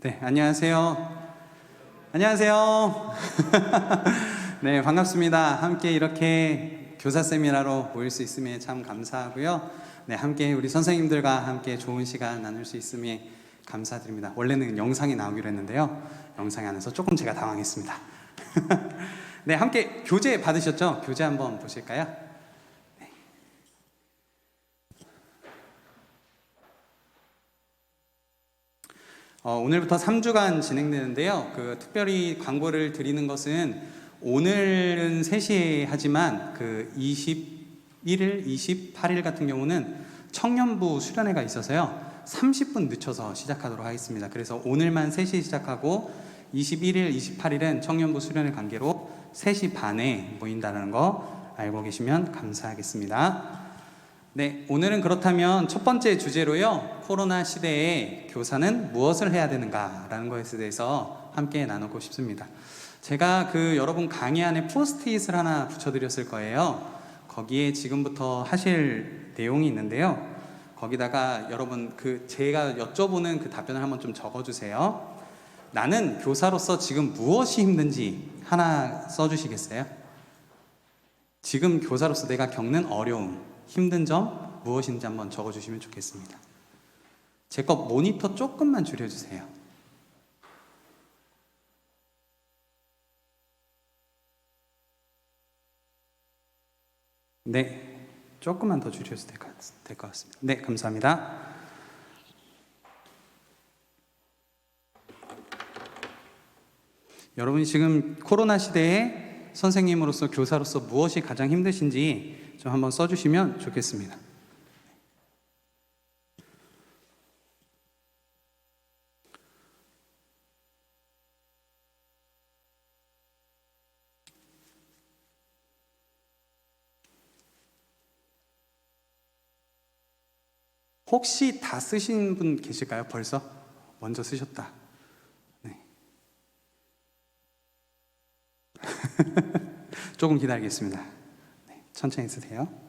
네, 안녕하세요. 안녕하세요. 네, 반갑습니다. 함께 이렇게 교사 세미나로 모일 수 있음에 참 감사하고요. 네, 함께 우리 선생님들과 함께 좋은 시간 나눌 수 있음에 감사드립니다. 원래는 영상이 나오기로 했는데요. 영상이 안 와서 조금 제가 당황했습니다. 네, 함께 교재 받으셨죠? 교재 한번 보실까요? 오늘부터 3주간 진행되는데요. 특별히 광고를 드리는 것은 오늘은 3시에 하지만 21일, 28일 같은 경우는 청년부 수련회가 있어서요. 30분 늦춰서 시작하도록 하겠습니다. 그래서 오늘만 3시에 시작하고 21일, 28일은 청년부 수련회 관계로 3시 반에 모인다는 거 알고 계시면 감사하겠습니다. 네, 오늘은 그렇다면 첫 번째 주제로요, 코로나 시대에 교사는 무엇을 해야 되는가 라는 것에 대해서 함께 나누고 싶습니다. 제가 여러분 강의 안에 포스트잇을 하나 붙여드렸을 거예요. 거기에 지금부터 하실 내용이 있는데요, 거기다가 여러분 제가 여쭤보는 답변을 한번 좀 적어주세요. 나는 교사로서 지금 무엇이 힘든지 하나 써주시겠어요? 지금 교사로서 내가 겪는 어려움, 힘든 점 무엇인지 한번 적어주시면 좋겠습니다. 제 거 모니터 조금만 줄여주세요. 네, 조금만 더 줄여도 될 것 같습니다. 네, 감사합니다. 여러분이 지금 코로나 시대에 선생님으로서 교사로서 무엇이 가장 힘드신지 좀 한번 써주시면 좋겠습니다. 혹시 다 쓰신 분 계실까요? 벌써? 먼저 쓰셨다. 네. 조금 기다리겠습니다. 네, 천천히 쓰세요.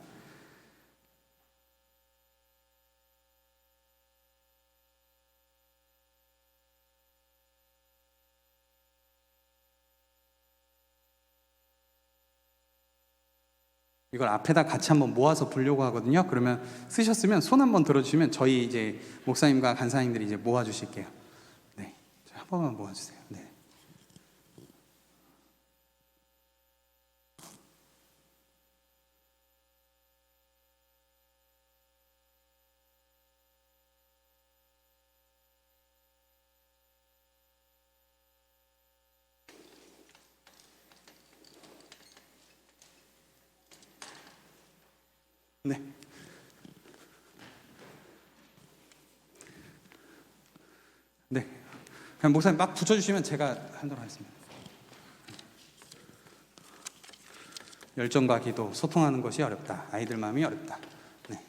이걸 앞에다 같이 한번 모아서 보려고 하거든요. 그러면 쓰셨으면 손 한번 들어주시면 저희 이제 목사님과 간사님들이 이제 모아주실게요. 네, 한 번만 모아주세요. 네. 네. 네. 그냥 목사님 막 붙여주시면 제가 하도록 하겠습니다. 열정과 기도, 소통하는 것이 어렵다. 아이들 마음이 어렵다. 네.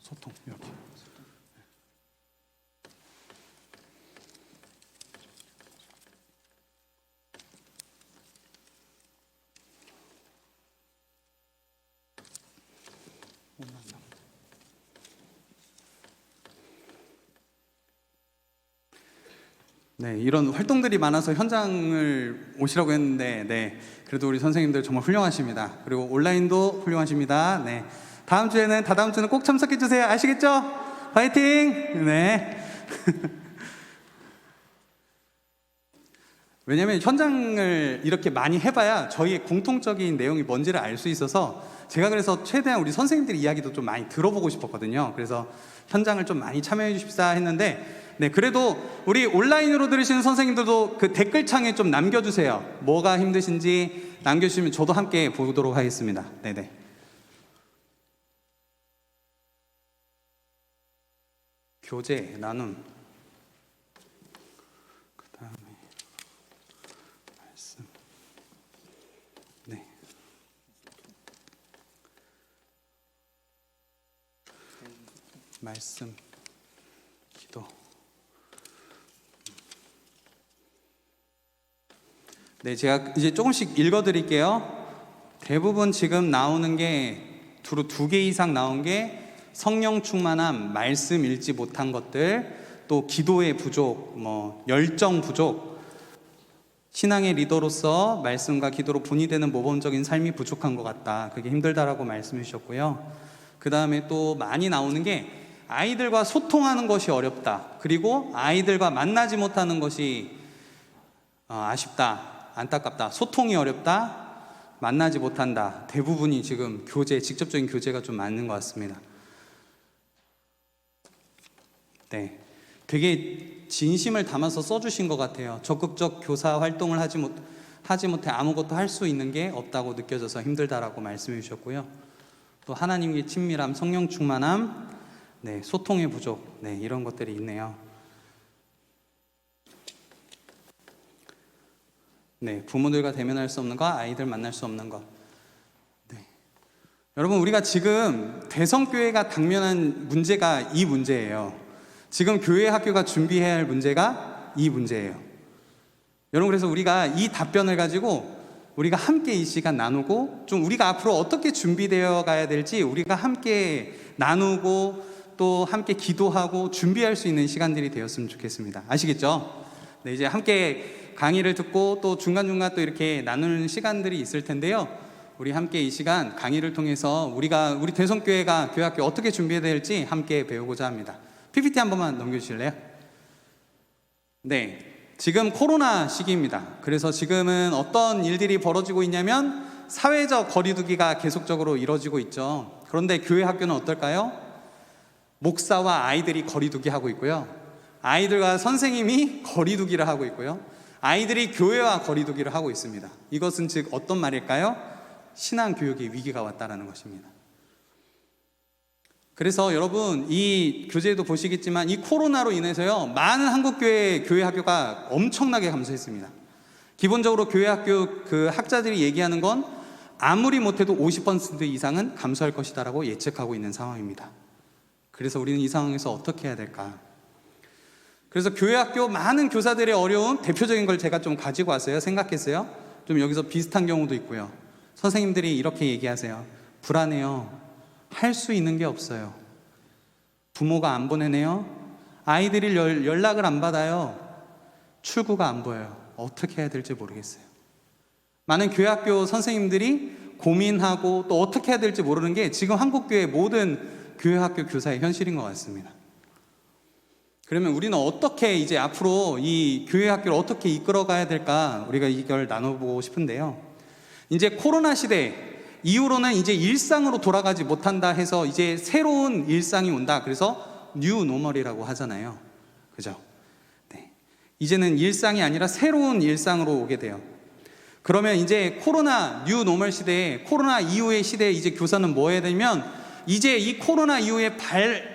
소통 이렇게. 네, 이런 활동들이 많아서 현장을 오시라고 했는데, 네, 그래도 우리 선생님들 정말 훌륭하십니다. 그리고 온라인도 훌륭하십니다. 네, 다음 주는 꼭 참석해 주세요. 아시겠죠? 파이팅! 네. 왜냐면 현장을 이렇게 많이 해봐야 저희의 공통적인 내용이 뭔지를 알 수 있어서, 제가 그래서 최대한 우리 선생님들 이야기도 좀 많이 들어보고 싶었거든요. 그래서 현장을 좀 많이 참여해 주십사 했는데, 네, 그래도 우리 온라인으로 들으시는 선생님들도 댓글창에 좀 남겨주세요. 뭐가 힘드신지 남겨주시면 저도 함께 보도록 하겠습니다. 네네. 교재 나눔. 그 다음에 말씀, 기도. 네, 제가 이제 조금씩 읽어드릴게요. 대부분 지금 나오는 게 두 개 이상 나온 게 성령 충만함, 말씀 읽지 못한 것들, 또 기도의 부족, 열정 부족, 신앙의 리더로서 말씀과 기도로 본이 되는 모범적인 삶이 부족한 것 같다. 그게 힘들다라고 말씀해 주셨고요. 그 다음에 또 많이 나오는 게 아이들과 소통하는 것이 어렵다. 그리고 아이들과 만나지 못하는 것이 아쉽다, 안타깝다. 소통이 어렵다, 만나지 못한다. 대부분이 지금 직접적인 교제가 좀 맞는 것 같습니다. 네, 되게 진심을 담아서 써주신 것 같아요. 적극적 교사 활동을 하지 못해 아무것도 할 수 있는 게 없다고 느껴져서 힘들다라고 말씀해 주셨고요. 또 하나님의 친밀함, 성령 충만함, 네, 소통의 부족, 네, 이런 것들이 있네요. 네, 부모들과 대면할 수 없는 것, 아이들 만날 수 없는 것. 네. 여러분, 우리가 지금 대성교회가 당면한 문제가 이 문제예요. 지금 교회 학교가 준비해야 할 문제가 이 문제예요. 여러분, 그래서 우리가 이 답변을 가지고 우리가 함께 이 시간 나누고, 좀 우리가 앞으로 어떻게 준비되어 가야 될지 우리가 함께 나누고 또 함께 기도하고 준비할 수 있는 시간들이 되었으면 좋겠습니다. 아시겠죠? 네, 이제 함께 강의를 듣고 또 중간중간 또 이렇게 나누는 시간들이 있을 텐데요. 우리 함께 이 시간 강의를 통해서 우리 대성교회가 교회학교 어떻게 준비해야 될지 함께 배우고자 합니다. PPT 한 번만 넘겨주실래요? 네, 지금 코로나 시기입니다. 그래서 지금은 어떤 일들이 벌어지고 있냐면 사회적 거리두기가 계속적으로 이루어지고 있죠. 그런데 교회 학교는 어떨까요? 목사와 아이들이 거리두기 하고 있고요. 아이들과 선생님이 거리두기를 하고 있고요. 아이들이 교회와 거리두기를 하고 있습니다. 이것은 즉 어떤 말일까요? 신앙교육의 위기가 왔다는 것입니다. 그래서 여러분, 이 교재에도 보시겠지만 이 코로나로 인해서요, 많은 한국교회 교회 학교가 엄청나게 감소했습니다. 기본적으로 교회 학교 그 학자들이 얘기하는 건 아무리 못해도 50% 이상은 감소할 것이다라고 예측하고 있는 상황입니다. 그래서 우리는 이 상황에서 어떻게 해야 될까? 그래서 교회 학교 많은 교사들의 어려움, 대표적인 걸 제가 좀 가지고 왔어요. 생각했어요. 좀 여기서 비슷한 경우도 있고요. 선생님들이 이렇게 얘기하세요. 불안해요. 할 수 있는 게 없어요. 부모가 안 보내네요. 아이들이 연락을 안 받아요. 출구가 안 보여요. 어떻게 해야 될지 모르겠어요. 많은 교회 학교 선생님들이 고민하고 또 어떻게 해야 될지 모르는 게 지금 한국교회 모든 교회 학교 교사의 현실인 것 같습니다. 그러면 우리는 어떻게 이제 앞으로 이 교회 학교를 어떻게 이끌어가야 될까, 우리가 이걸 나눠보고 싶은데요. 이제 코로나 시대 이후로는 이제 일상으로 돌아가지 못한다 해서 이제 새로운 일상이 온다. 그래서 뉴 노멀이라고 하잖아요. 그죠? 네. 이제는 일상이 아니라 새로운 일상으로 오게 돼요. 그러면 이제 코로나 뉴 노멀 시대에, 코로나 이후의 시대에 이제 교사는 뭐 해야 되면, 이제 이 코로나 이후에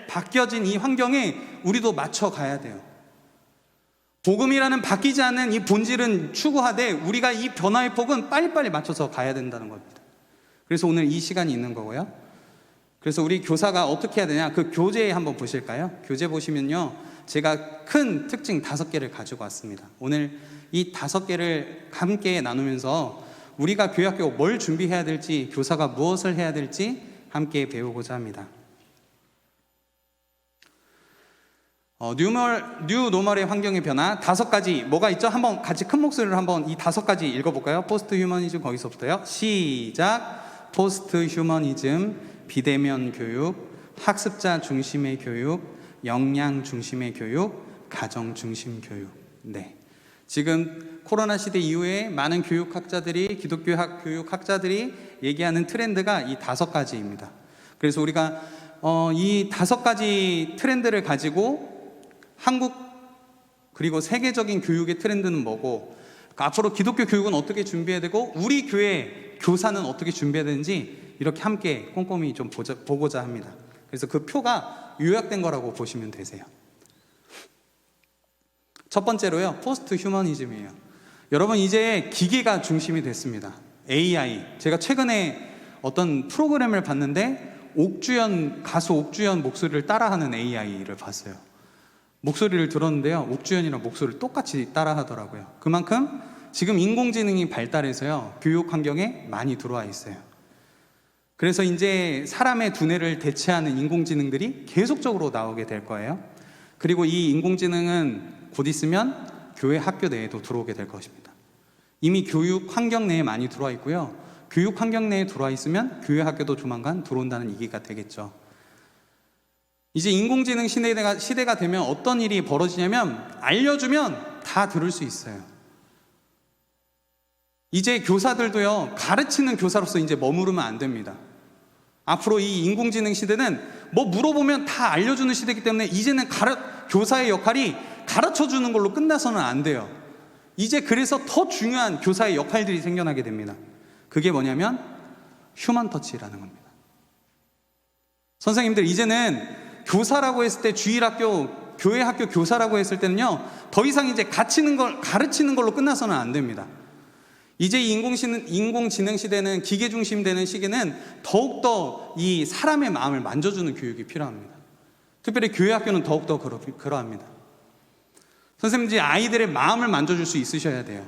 바뀌어진 이 환경에 우리도 맞춰 가야 돼요. 복음이라는 바뀌지 않는 이 본질은 추구하되 우리가 이 변화의 폭은 빨리빨리 맞춰서 가야 된다는 겁니다. 그래서 오늘 이 시간이 있는 거고요. 그래서 우리 교사가 어떻게 해야 되냐, 그 교재 한번 보실까요? 교재 보시면요, 제가 큰 특징 5개를 가지고 왔습니다. 오늘 이 5개를 함께 나누면서 우리가 교회 학교 뭘 준비해야 될지, 교사가 무엇을 해야 될지 함께 배우고자 합니다. 뉴 노멀의 환경의 변화 5가지 뭐가 있죠? 한번 같이 큰 목소리로 한번 이 5가지 읽어볼까요? 포스트 휴머니즘, 거기서부터요. 시작. 포스트 휴머니즘, 비대면 교육, 학습자 중심의 교육, 역량 중심의 교육, 가정 중심 교육. 네. 지금 코로나 시대 이후에 많은 교육학자들이, 기독교 교육학자들이 얘기하는 트렌드가 이 5가지입니다. 그래서 우리가 이 5가지 트렌드를 가지고 한국 그리고 세계적인 교육의 트렌드는 뭐고, 앞으로 기독교 교육은 어떻게 준비해야 되고, 우리 교회 교사는 어떻게 준비해야 되는지 이렇게 함께 꼼꼼히 좀 보고자 합니다. 그래서 그 표가 요약된 거라고 보시면 되세요. 첫 번째로요, 포스트 휴머니즘이에요. 여러분, 이제 기계가 중심이 됐습니다. AI. 제가 최근에 어떤 프로그램을 봤는데 가수 옥주현 목소리를 따라하는 AI를 봤어요. 목소리를 들었는데요, 옥주현이랑 목소리를 똑같이 따라하더라고요. 그만큼 지금 인공지능이 발달해서요, 교육 환경에 많이 들어와 있어요. 그래서 이제 사람의 두뇌를 대체하는 인공지능들이 계속적으로 나오게 될 거예요. 그리고 이 인공지능은 곧 있으면 교회 학교 내에도 들어오게 될 것입니다. 이미 교육 환경 내에 많이 들어와 있고요, 교육 환경 내에 들어와 있으면 교회 학교도 조만간 들어온다는 얘기가 되겠죠. 이제 인공지능 시대가 되면 어떤 일이 벌어지냐면, 알려주면 다 들을 수 있어요. 이제 교사들도요, 가르치는 교사로서 이제 머무르면 안 됩니다. 앞으로 이 인공지능 시대는 뭐 물어보면 다 알려주는 시대이기 때문에 이제는 교사의 역할이 가르쳐주는 걸로 끝나서는 안 돼요. 이제 그래서 더 중요한 교사의 역할들이 생겨나게 됩니다. 그게 뭐냐면 휴먼 터치라는 겁니다. 선생님들, 이제는 교사라고 했을 때, 주일학교, 교회 학교 교사라고 했을 때는요, 더 이상 이제 가르치는 걸로 끝나서는 안 됩니다. 이제 이 인공지능 시대는, 기계 중심되는 시기는 더욱더 이 사람의 마음을 만져주는 교육이 필요합니다. 특별히 교회 학교는 더욱더 그러합니다. 선생님들이 아이들의 마음을 만져줄 수 있으셔야 돼요.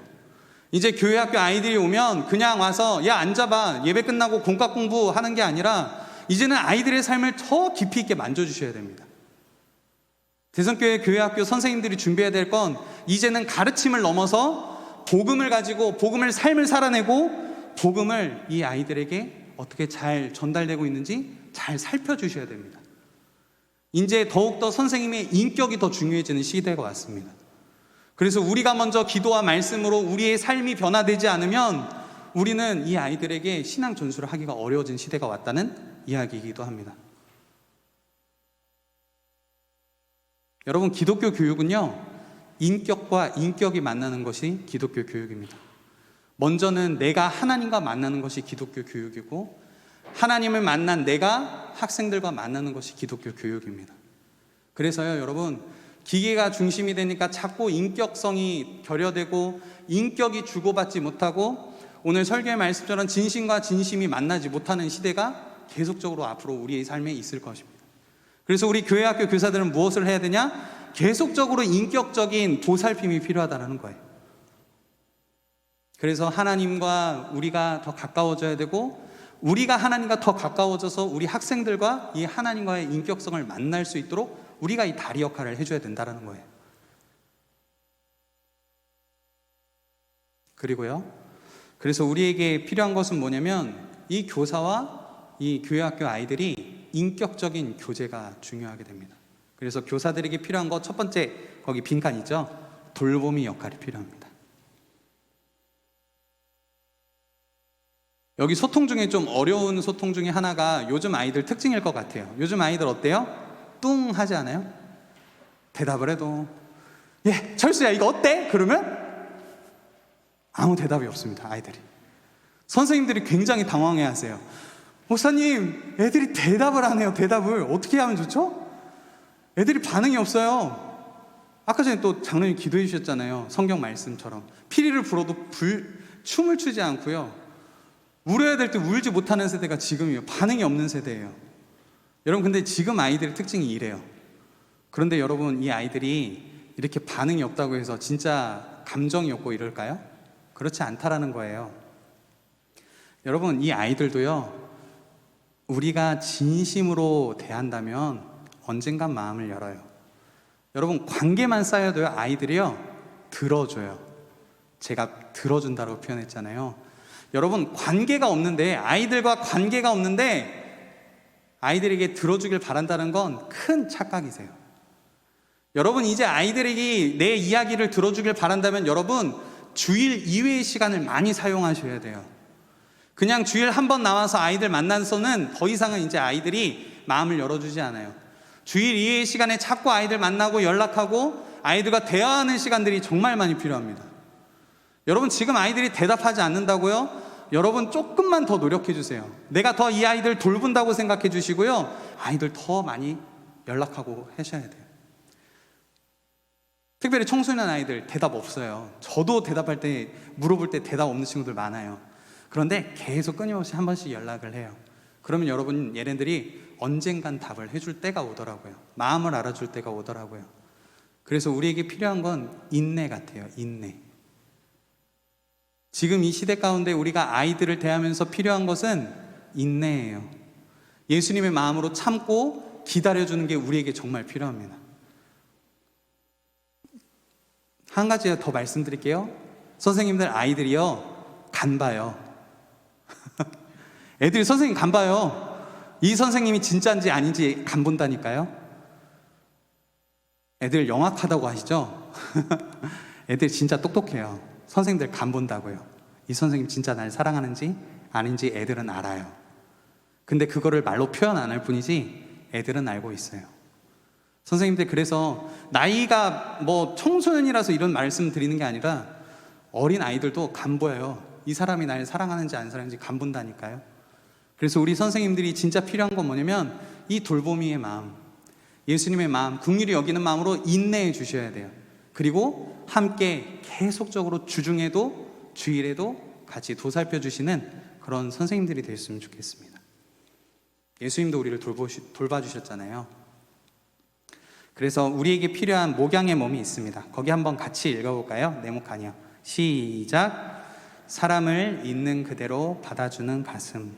이제 교회 학교 아이들이 오면 그냥 와서 야 앉아봐, 예배 끝나고 공과 공부하는 게 아니라 이제는 아이들의 삶을 더 깊이 있게 만져주셔야 됩니다. 대성교회 교회 학교 선생님들이 준비해야 될 건, 이제는 가르침을 넘어서 복음을 가지고 복음을 삶을 살아내고 복음을 이 아이들에게 어떻게 잘 전달되고 있는지 잘 살펴주셔야 됩니다. 이제 더욱더 선생님의 인격이 더 중요해지는 시대가 왔습니다. 그래서 우리가 먼저 기도와 말씀으로 우리의 삶이 변화되지 않으면 우리는 이 아이들에게 신앙 전수를 하기가 어려워진 시대가 왔다는 이야기이기도 합니다. 여러분, 기독교 교육은요, 인격과 인격이 만나는 것이 기독교 교육입니다. 먼저는 내가 하나님과 만나는 것이 기독교 교육이고, 하나님을 만난 내가 학생들과 만나는 것이 기독교 교육입니다. 그래서요, 여러분, 기계가 중심이 되니까 자꾸 인격성이 결여되고 인격이 주고받지 못하고, 오늘 설교의 말씀처럼 진심과 진심이 만나지 못하는 시대가 계속적으로 앞으로 우리의 삶에 있을 것입니다. 그래서 우리 교회 학교 교사들은 무엇을 해야 되냐? 계속적으로 인격적인 보살핌이 필요하다는 거예요. 그래서 하나님과 우리가 더 가까워져야 되고, 우리가 하나님과 더 가까워져서 우리 학생들과 이 하나님과의 인격성을 만날 수 있도록 우리가 이 다리 역할을 해줘야 된다는 거예요. 그리고요, 그래서 우리에게 필요한 것은 뭐냐면, 이 교사와 이 교회 학교 아이들이 인격적인 교제가 중요하게 됩니다. 그래서 교사들에게 필요한 거, 첫 번째, 거기 빈칸 있죠? 돌보미 역할이 필요합니다. 여기 소통 중에 좀 어려운 소통 중에 하나가 요즘 아이들 특징일 것 같아요. 요즘 아이들 어때요? 뚱 하지 않아요? 대답을 해도 예, 철수야 이거 어때? 그러면 아무 대답이 없습니다. 아이들이. 선생님들이 굉장히 당황해 하세요. 목사님, 애들이 대답을 안 해요. 대답을 어떻게 하면 좋죠? 애들이 반응이 없어요. 아까 전에 또 장로님 기도해 주셨잖아요. 성경 말씀처럼 피리를 불어도 춤을 추지 않고요, 울어야 될 때 울지 못하는 세대가 지금이에요. 반응이 없는 세대예요. 여러분, 근데 지금 아이들의 특징이 이래요. 그런데 여러분, 이 아이들이 이렇게 반응이 없다고 해서 진짜 감정이 없고 이럴까요? 그렇지 않다라는 거예요. 여러분, 이 아이들도요, 우리가 진심으로 대한다면 언젠간 마음을 열어요. 여러분, 관계만 쌓여도요, 아이들이요, 들어줘요. 제가 들어준다고 표현했잖아요. 여러분, 관계가 없는데, 아이들과 관계가 없는데 아이들에게 들어주길 바란다는 건 큰 착각이세요. 여러분, 이제 아이들에게 내 이야기를 들어주길 바란다면 여러분, 주일 이외의 시간을 많이 사용하셔야 돼요. 그냥 주일 한 번 나와서 아이들 만나서는 더 이상은 이제 아이들이 마음을 열어주지 않아요. 주일 이외의 시간에 자꾸 아이들 만나고 연락하고 아이들과 대화하는 시간들이 정말 많이 필요합니다. 여러분, 지금 아이들이 대답하지 않는다고요? 여러분, 조금만 더 노력해 주세요. 내가 더 이 아이들 돌본다고 생각해 주시고요, 아이들 더 많이 연락하고 하셔야 돼요. 특별히 청소년 아이들 대답 없어요. 저도 대답할 때, 물어볼 때 대답 없는 친구들 많아요. 그런데 계속 끊임없이 한 번씩 연락을 해요. 그러면 여러분, 얘네들이 언젠간 답을 해줄 때가 오더라고요. 마음을 알아줄 때가 오더라고요. 그래서 우리에게 필요한 건 인내 같아요. 인내. 지금 이 시대 가운데 우리가 아이들을 대하면서 필요한 것은 인내예요. 예수님의 마음으로 참고 기다려주는 게 우리에게 정말 필요합니다. 한 가지 더 말씀드릴게요. 선생님들, 아이들이요, 간 봐요. 애들이 선생님 간 봐요. 이 선생님이 진짜인지 아닌지 간 본다니까요. 애들 영악하다고 하시죠? 애들 진짜 똑똑해요. 선생님들 간 본다고요. 이 선생님 진짜 날 사랑하는지 아닌지 애들은 알아요. 근데 그거를 말로 표현 안 할 뿐이지 애들은 알고 있어요. 선생님들, 그래서 나이가 뭐 청소년이라서 이런 말씀 드리는 게 아니라 어린 아이들도 간 보여요. 이 사람이 날 사랑하는지 안 사랑하는지 간 본다니까요. 그래서 우리 선생님들이 진짜 필요한 건 뭐냐면 이 돌보미의 마음, 예수님의 마음, 긍휼히 여기는 마음으로 인내해 주셔야 돼요. 그리고 함께 계속적으로 주중에도 주일에도 같이 도살펴 주시는 그런 선생님들이 되었으면 좋겠습니다. 예수님도 우리를 돌봐주셨잖아요. 그래서 우리에게 필요한 목양의 몸이 있습니다. 거기 한번 같이 읽어볼까요? 네모칸이요. 시작. 사람을 있는 그대로 받아주는 가슴,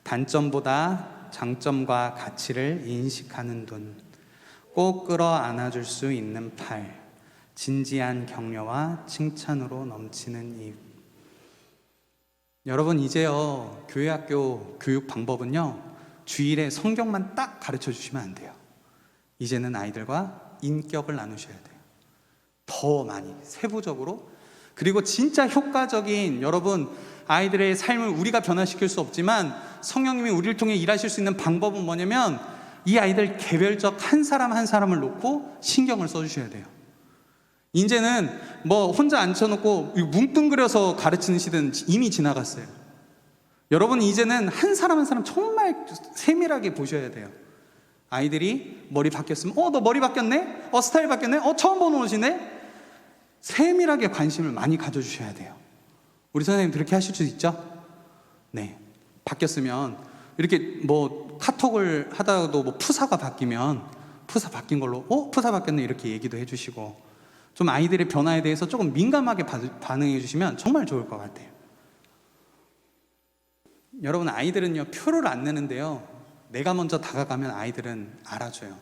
단점보다 장점과 가치를 인식하는 눈, 꼭 끌어안아줄 수 있는 팔, 진지한 격려와 칭찬으로 넘치는 입. 여러분, 이제요, 교회학교 교육 방법은요, 주일에 성경만 딱 가르쳐 주시면 안 돼요. 이제는 아이들과 인격을 나누셔야 돼요. 더 많이 세부적으로. 그리고 진짜 효과적인, 여러분, 아이들의 삶을 우리가 변화시킬 수 없지만 성령님이 우리를 통해 일하실 수 있는 방법은 뭐냐면 이 아이들 개별적 한 사람 한 사람을 놓고 신경을 써주셔야 돼요. 이제는 뭐 혼자 앉혀놓고 뭉뚱그려서 가르치는 시대는 이미 지나갔어요. 여러분, 이제는 한 사람 한 사람 정말 세밀하게 보셔야 돼요. 아이들이 머리 바뀌었으면 너 머리 바뀌었네? 스타일 바뀌었네? 처음 보는 옷이네? 세밀하게 관심을 많이 가져주셔야 돼요. 우리 선생님 그렇게 하실 수 있죠? 네. 바뀌었으면 이렇게 뭐 카톡을 하다가도 뭐 푸사가 바뀌면 푸사 바뀐 걸로 푸사 바뀌었네 이렇게 얘기도 해주시고, 좀 아이들의 변화에 대해서 조금 민감하게 반응해 주시면 정말 좋을 것 같아요. 여러분, 아이들은요 표를 안 내는데요, 내가 먼저 다가가면 아이들은 알아줘요.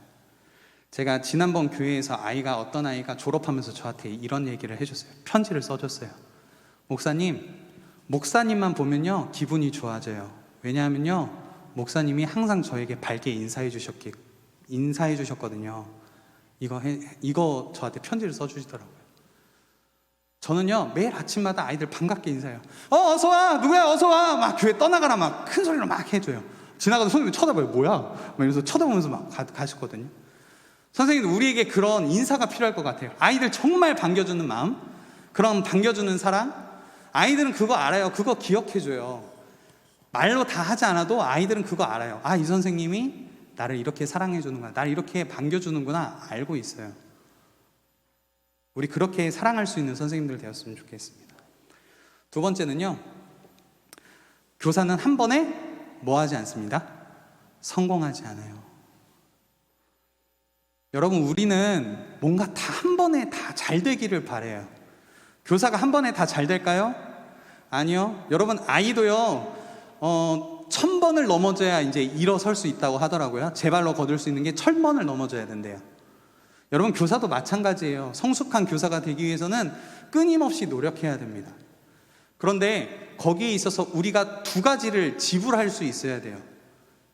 제가 지난번 교회에서 어떤 아이가 졸업하면서 저한테 이런 얘기를 해줬어요. 편지를 써줬어요. 목사님만 보면요 기분이 좋아져요. 왜냐하면요 목사님이 항상 저에게 밝게 인사해 주셨거든요. 이거 저한테 편지를 써주시더라고요. 저는요 매일 아침마다 아이들 반갑게 인사해요. 어서와, 누구야, 어서와, 막 교회 떠나가라 막 큰 소리로 막 해줘요. 지나가도 선생님이 쳐다봐요. 뭐야? 막 이러면서 쳐다보면서 막 가셨거든요. 선생님도 우리에게 그런 인사가 필요할 것 같아요. 아이들 정말 반겨주는 마음, 그런 반겨주는 사랑. 아이들은 그거 알아요. 그거 기억해줘요. 말로 다 하지 않아도 아이들은 그거 알아요. 이 선생님이 나를 이렇게 사랑해주는구나, 나를 이렇게 반겨주는구나 알고 있어요. 우리 그렇게 사랑할 수 있는 선생님들 되었으면 좋겠습니다. 두 번째는요, 교사는 한 번에 뭐 하지 않습니다. 성공하지 않아요. 여러분, 우리는 뭔가 다 한 번에 다 잘 되기를 바라요. 교사가 한 번에 다 잘 될까요? 아니요. 여러분, 아이도요 1000번을 넘어져야 이제 일어설 수 있다고 하더라고요. 제 발로 걷을 수 있는 게 1000번을 넘어져야 된대요. 여러분, 교사도 마찬가지예요. 성숙한 교사가 되기 위해서는 끊임없이 노력해야 됩니다. 그런데 거기에 있어서 우리가 두 가지를 지불할 수 있어야 돼요.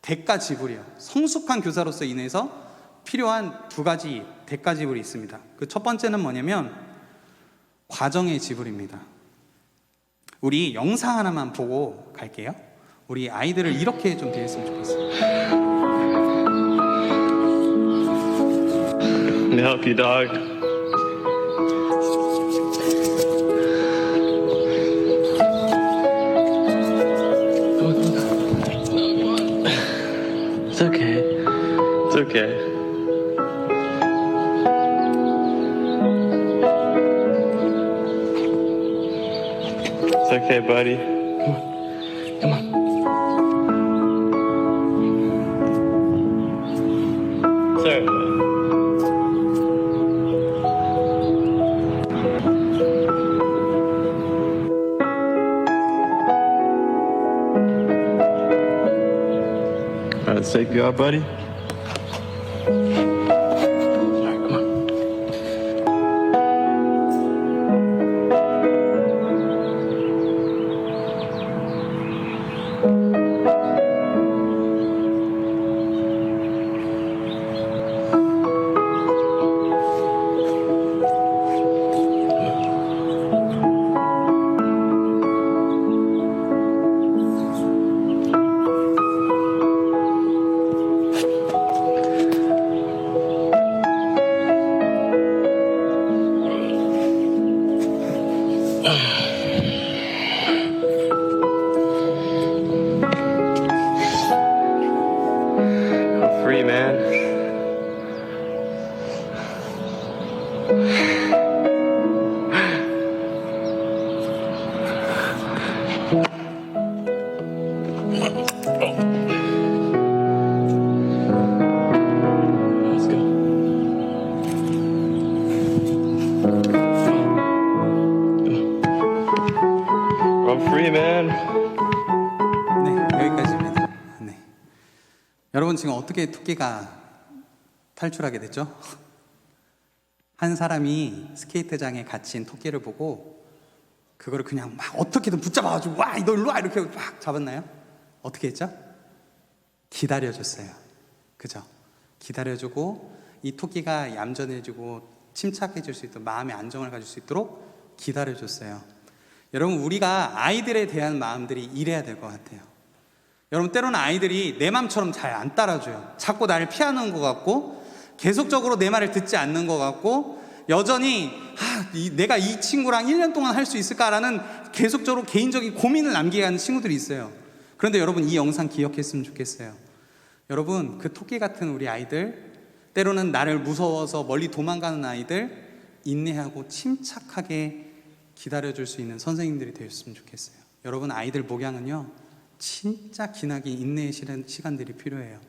대가 지불이요. 성숙한 교사로서 인해서 필요한 두 가지 대가 지불이 있습니다. 그 첫 번째는 뭐냐면 과정의 지불입니다. 우리 영상 하나만 보고 갈게요. 우리 아이들을 이렇게 좀 대했으면 좋겠어요. Can I help you, dog? It's okay. It's okay. It's okay, buddy. Come on. Come on. safe you are, buddy? Alright, come on. I'm free, man. Let's go. I'm free, man. 네, 여기까지입니다. 네. 여러분 지금 어떻게 토끼가 탈출하게 됐죠? 한 사람이 스케이트장에 갇힌 토끼를 보고 그거를 그냥 막 어떻게든 붙잡아가지고 와, 너 일로 와 이렇게 막 잡았나요? 어떻게 했죠? 기다려줬어요. 그죠? 기다려주고 이 토끼가 얌전해지고 침착해질 수 있도록 마음의 안정을 가질 수 있도록 기다려줬어요. 여러분 우리가 아이들에 대한 마음들이 이래야 될 것 같아요. 여러분 때로는 아이들이 내 맘처럼 잘 안 따라줘요. 자꾸 나를 피하는 것 같고 계속적으로 내 말을 듣지 않는 것 같고 여전히 내가 이 친구랑 1년 동안 할 수 있을까라는 계속적으로 개인적인 고민을 남기게 하는 친구들이 있어요. 그런데 여러분 이 영상 기억했으면 좋겠어요. 여러분 그 토끼 같은 우리 아이들, 때로는 나를 무서워서 멀리 도망가는 아이들, 인내하고 침착하게 기다려줄 수 있는 선생님들이 되었으면 좋겠어요. 여러분 아이들 목양은요 진짜 기나긴 인내의 시간들이 필요해요.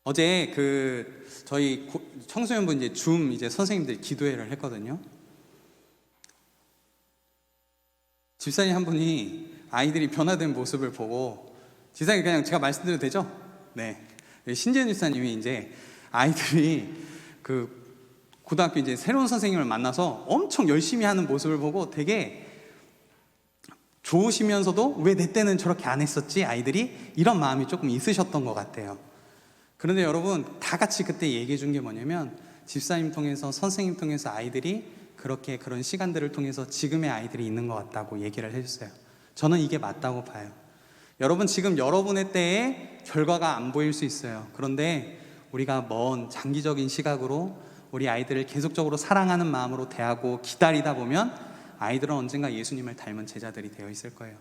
어제 저희 청소년부 줌 선생님들 기도회를 했거든요. 집사님 한 분이 아이들이 변화된 모습을 보고, 집사님 그냥 제가 말씀드려도 되죠? 네. 신재현 집사님이 아이들이 고등학교 새로운 선생님을 만나서 엄청 열심히 하는 모습을 보고 되게 좋으시면서도 왜 내 때는 저렇게 안 했었지? 아이들이 이런 마음이 조금 있으셨던 것 같아요. 그런데 여러분 다 같이 그때 얘기해 준 게 뭐냐면, 집사님 통해서 선생님 통해서 아이들이 그런 시간들을 통해서 지금의 아이들이 있는 것 같다고 얘기를 해줬어요. 저는 이게 맞다고 봐요. 여러분 지금 여러분의 때에 결과가 안 보일 수 있어요. 그런데 우리가 먼 장기적인 시각으로 우리 아이들을 계속적으로 사랑하는 마음으로 대하고 기다리다 보면 아이들은 언젠가 예수님을 닮은 제자들이 되어 있을 거예요.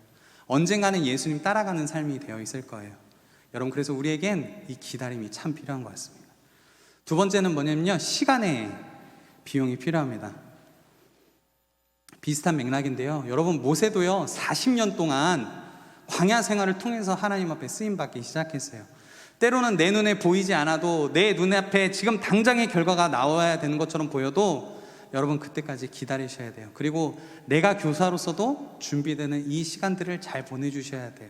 언젠가는 예수님 따라가는 삶이 되어 있을 거예요. 여러분 그래서 우리에겐 이 기다림이 참 필요한 것 같습니다. 두 번째는 뭐냐면요, 시간의 비용이 필요합니다. 비슷한 맥락인데요, 여러분 모세도요 40년 동안 광야 생활을 통해서 하나님 앞에 쓰임받기 시작했어요. 때로는 내 눈에 보이지 않아도 내 눈앞에 지금 당장의 결과가 나와야 되는 것처럼 보여도 여러분 그때까지 기다리셔야 돼요. 그리고 내가 교사로서도 준비되는 이 시간들을 잘 보내주셔야 돼요.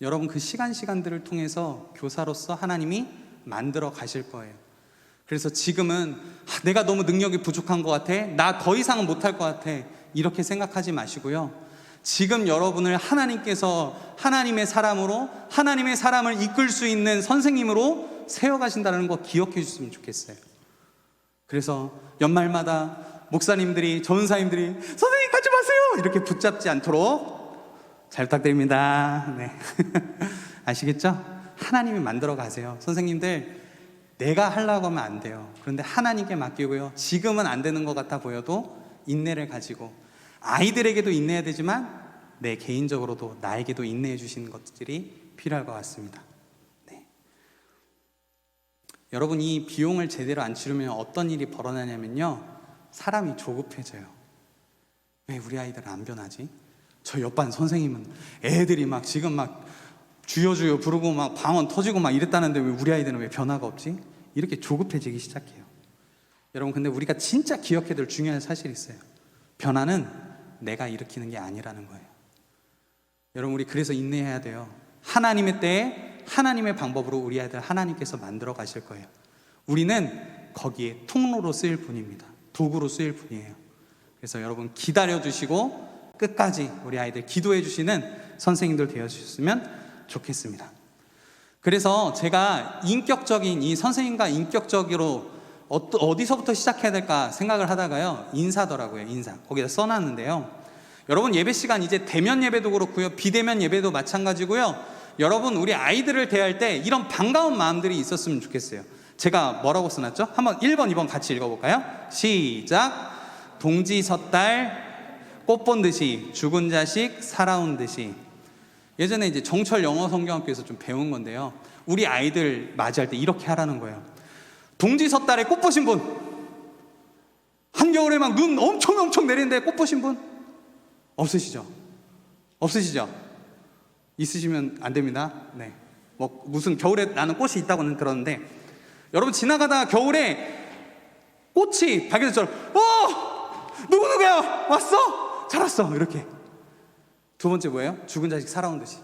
여러분 그 시간들을 통해서 교사로서 하나님이 만들어 가실 거예요. 그래서 지금은 내가 너무 능력이 부족한 것 같아, 나 더 이상은 못할 것 같아, 이렇게 생각하지 마시고요, 지금 여러분을 하나님께서 하나님의 사람으로, 하나님의 사람을 이끌 수 있는 선생님으로 세워가신다는 거 기억해 주셨으면 좋겠어요. 그래서 연말마다 목사님들이, 전사님들이 선생님 가지 마세요 이렇게 붙잡지 않도록 잘 부탁드립니다. 네. 아시겠죠? 하나님이 만들어 가세요. 선생님들 내가 하려고 하면 안 돼요. 그런데 하나님께 맡기고요, 지금은 안 되는 것 같아 보여도 인내를 가지고, 아이들에게도 인내해야 되지만 내 개인적으로도 나에게도 인내해 주시는 것들이 필요할 것 같습니다. 네. 여러분 이 비용을 제대로 안 치르면 어떤 일이 벌어나냐면요, 사람이 조급해져요. 왜 우리 아이들은 안 변하지? 저 옆반 선생님은 애들이 지금 주여 부르고 방언 터지고 이랬다는데 왜 우리 아이들은 왜 변화가 없지? 이렇게 조급해지기 시작해요. 여러분 근데 우리가 진짜 기억해야 될 중요한 사실이 있어요. 변화는 내가 일으키는 게 아니라는 거예요. 여러분, 우리 그래서 인내해야 돼요. 하나님의 때에 하나님의 방법으로 우리 아이들 하나님께서 만들어 가실 거예요. 우리는 거기에 통로로 쓰일 뿐입니다. 도구로 쓰일 뿐이에요. 그래서 여러분 기다려 주시고 끝까지 우리 아이들 기도해 주시는 선생님들 되어 주셨으면 좋겠습니다. 그래서 제가 인격적인 이 선생님과 인격적으로 어디서부터 시작해야 될까 생각을 하다가요, 인사더라고요. 인사. 거기다 써놨는데요. 여러분 예배 시간 이제 대면 예배도 그렇고요, 비대면 예배도 마찬가지고요. 여러분 우리 아이들을 대할 때 이런 반가운 마음들이 있었으면 좋겠어요. 제가 뭐라고 써놨죠? 한번 1번, 2번 같이 읽어볼까요? 시작. 동지 섣달 꽃 본 듯이, 죽은 자식 살아온 듯이. 예전에 이제 정철 영어 성경학교에서 좀 배운 건데요, 우리 아이들 맞이할 때 이렇게 하라는 거예요. 동지 섣달에 꽃 보신 분, 한겨울에 막 눈 엄청 내리는데 꽃 보신 분 없으시죠? 없으시죠? 있으시면 안 됩니다. 네. 뭐 무슨 겨울에 나는 꽃이 있다고는 들었는데, 여러분 지나가다가 겨울에 꽃이 발견했죠. 누구야 왔어? 잘 왔어. 이렇게. 두 번째 뭐예요? 죽은 자식 살아온 듯이.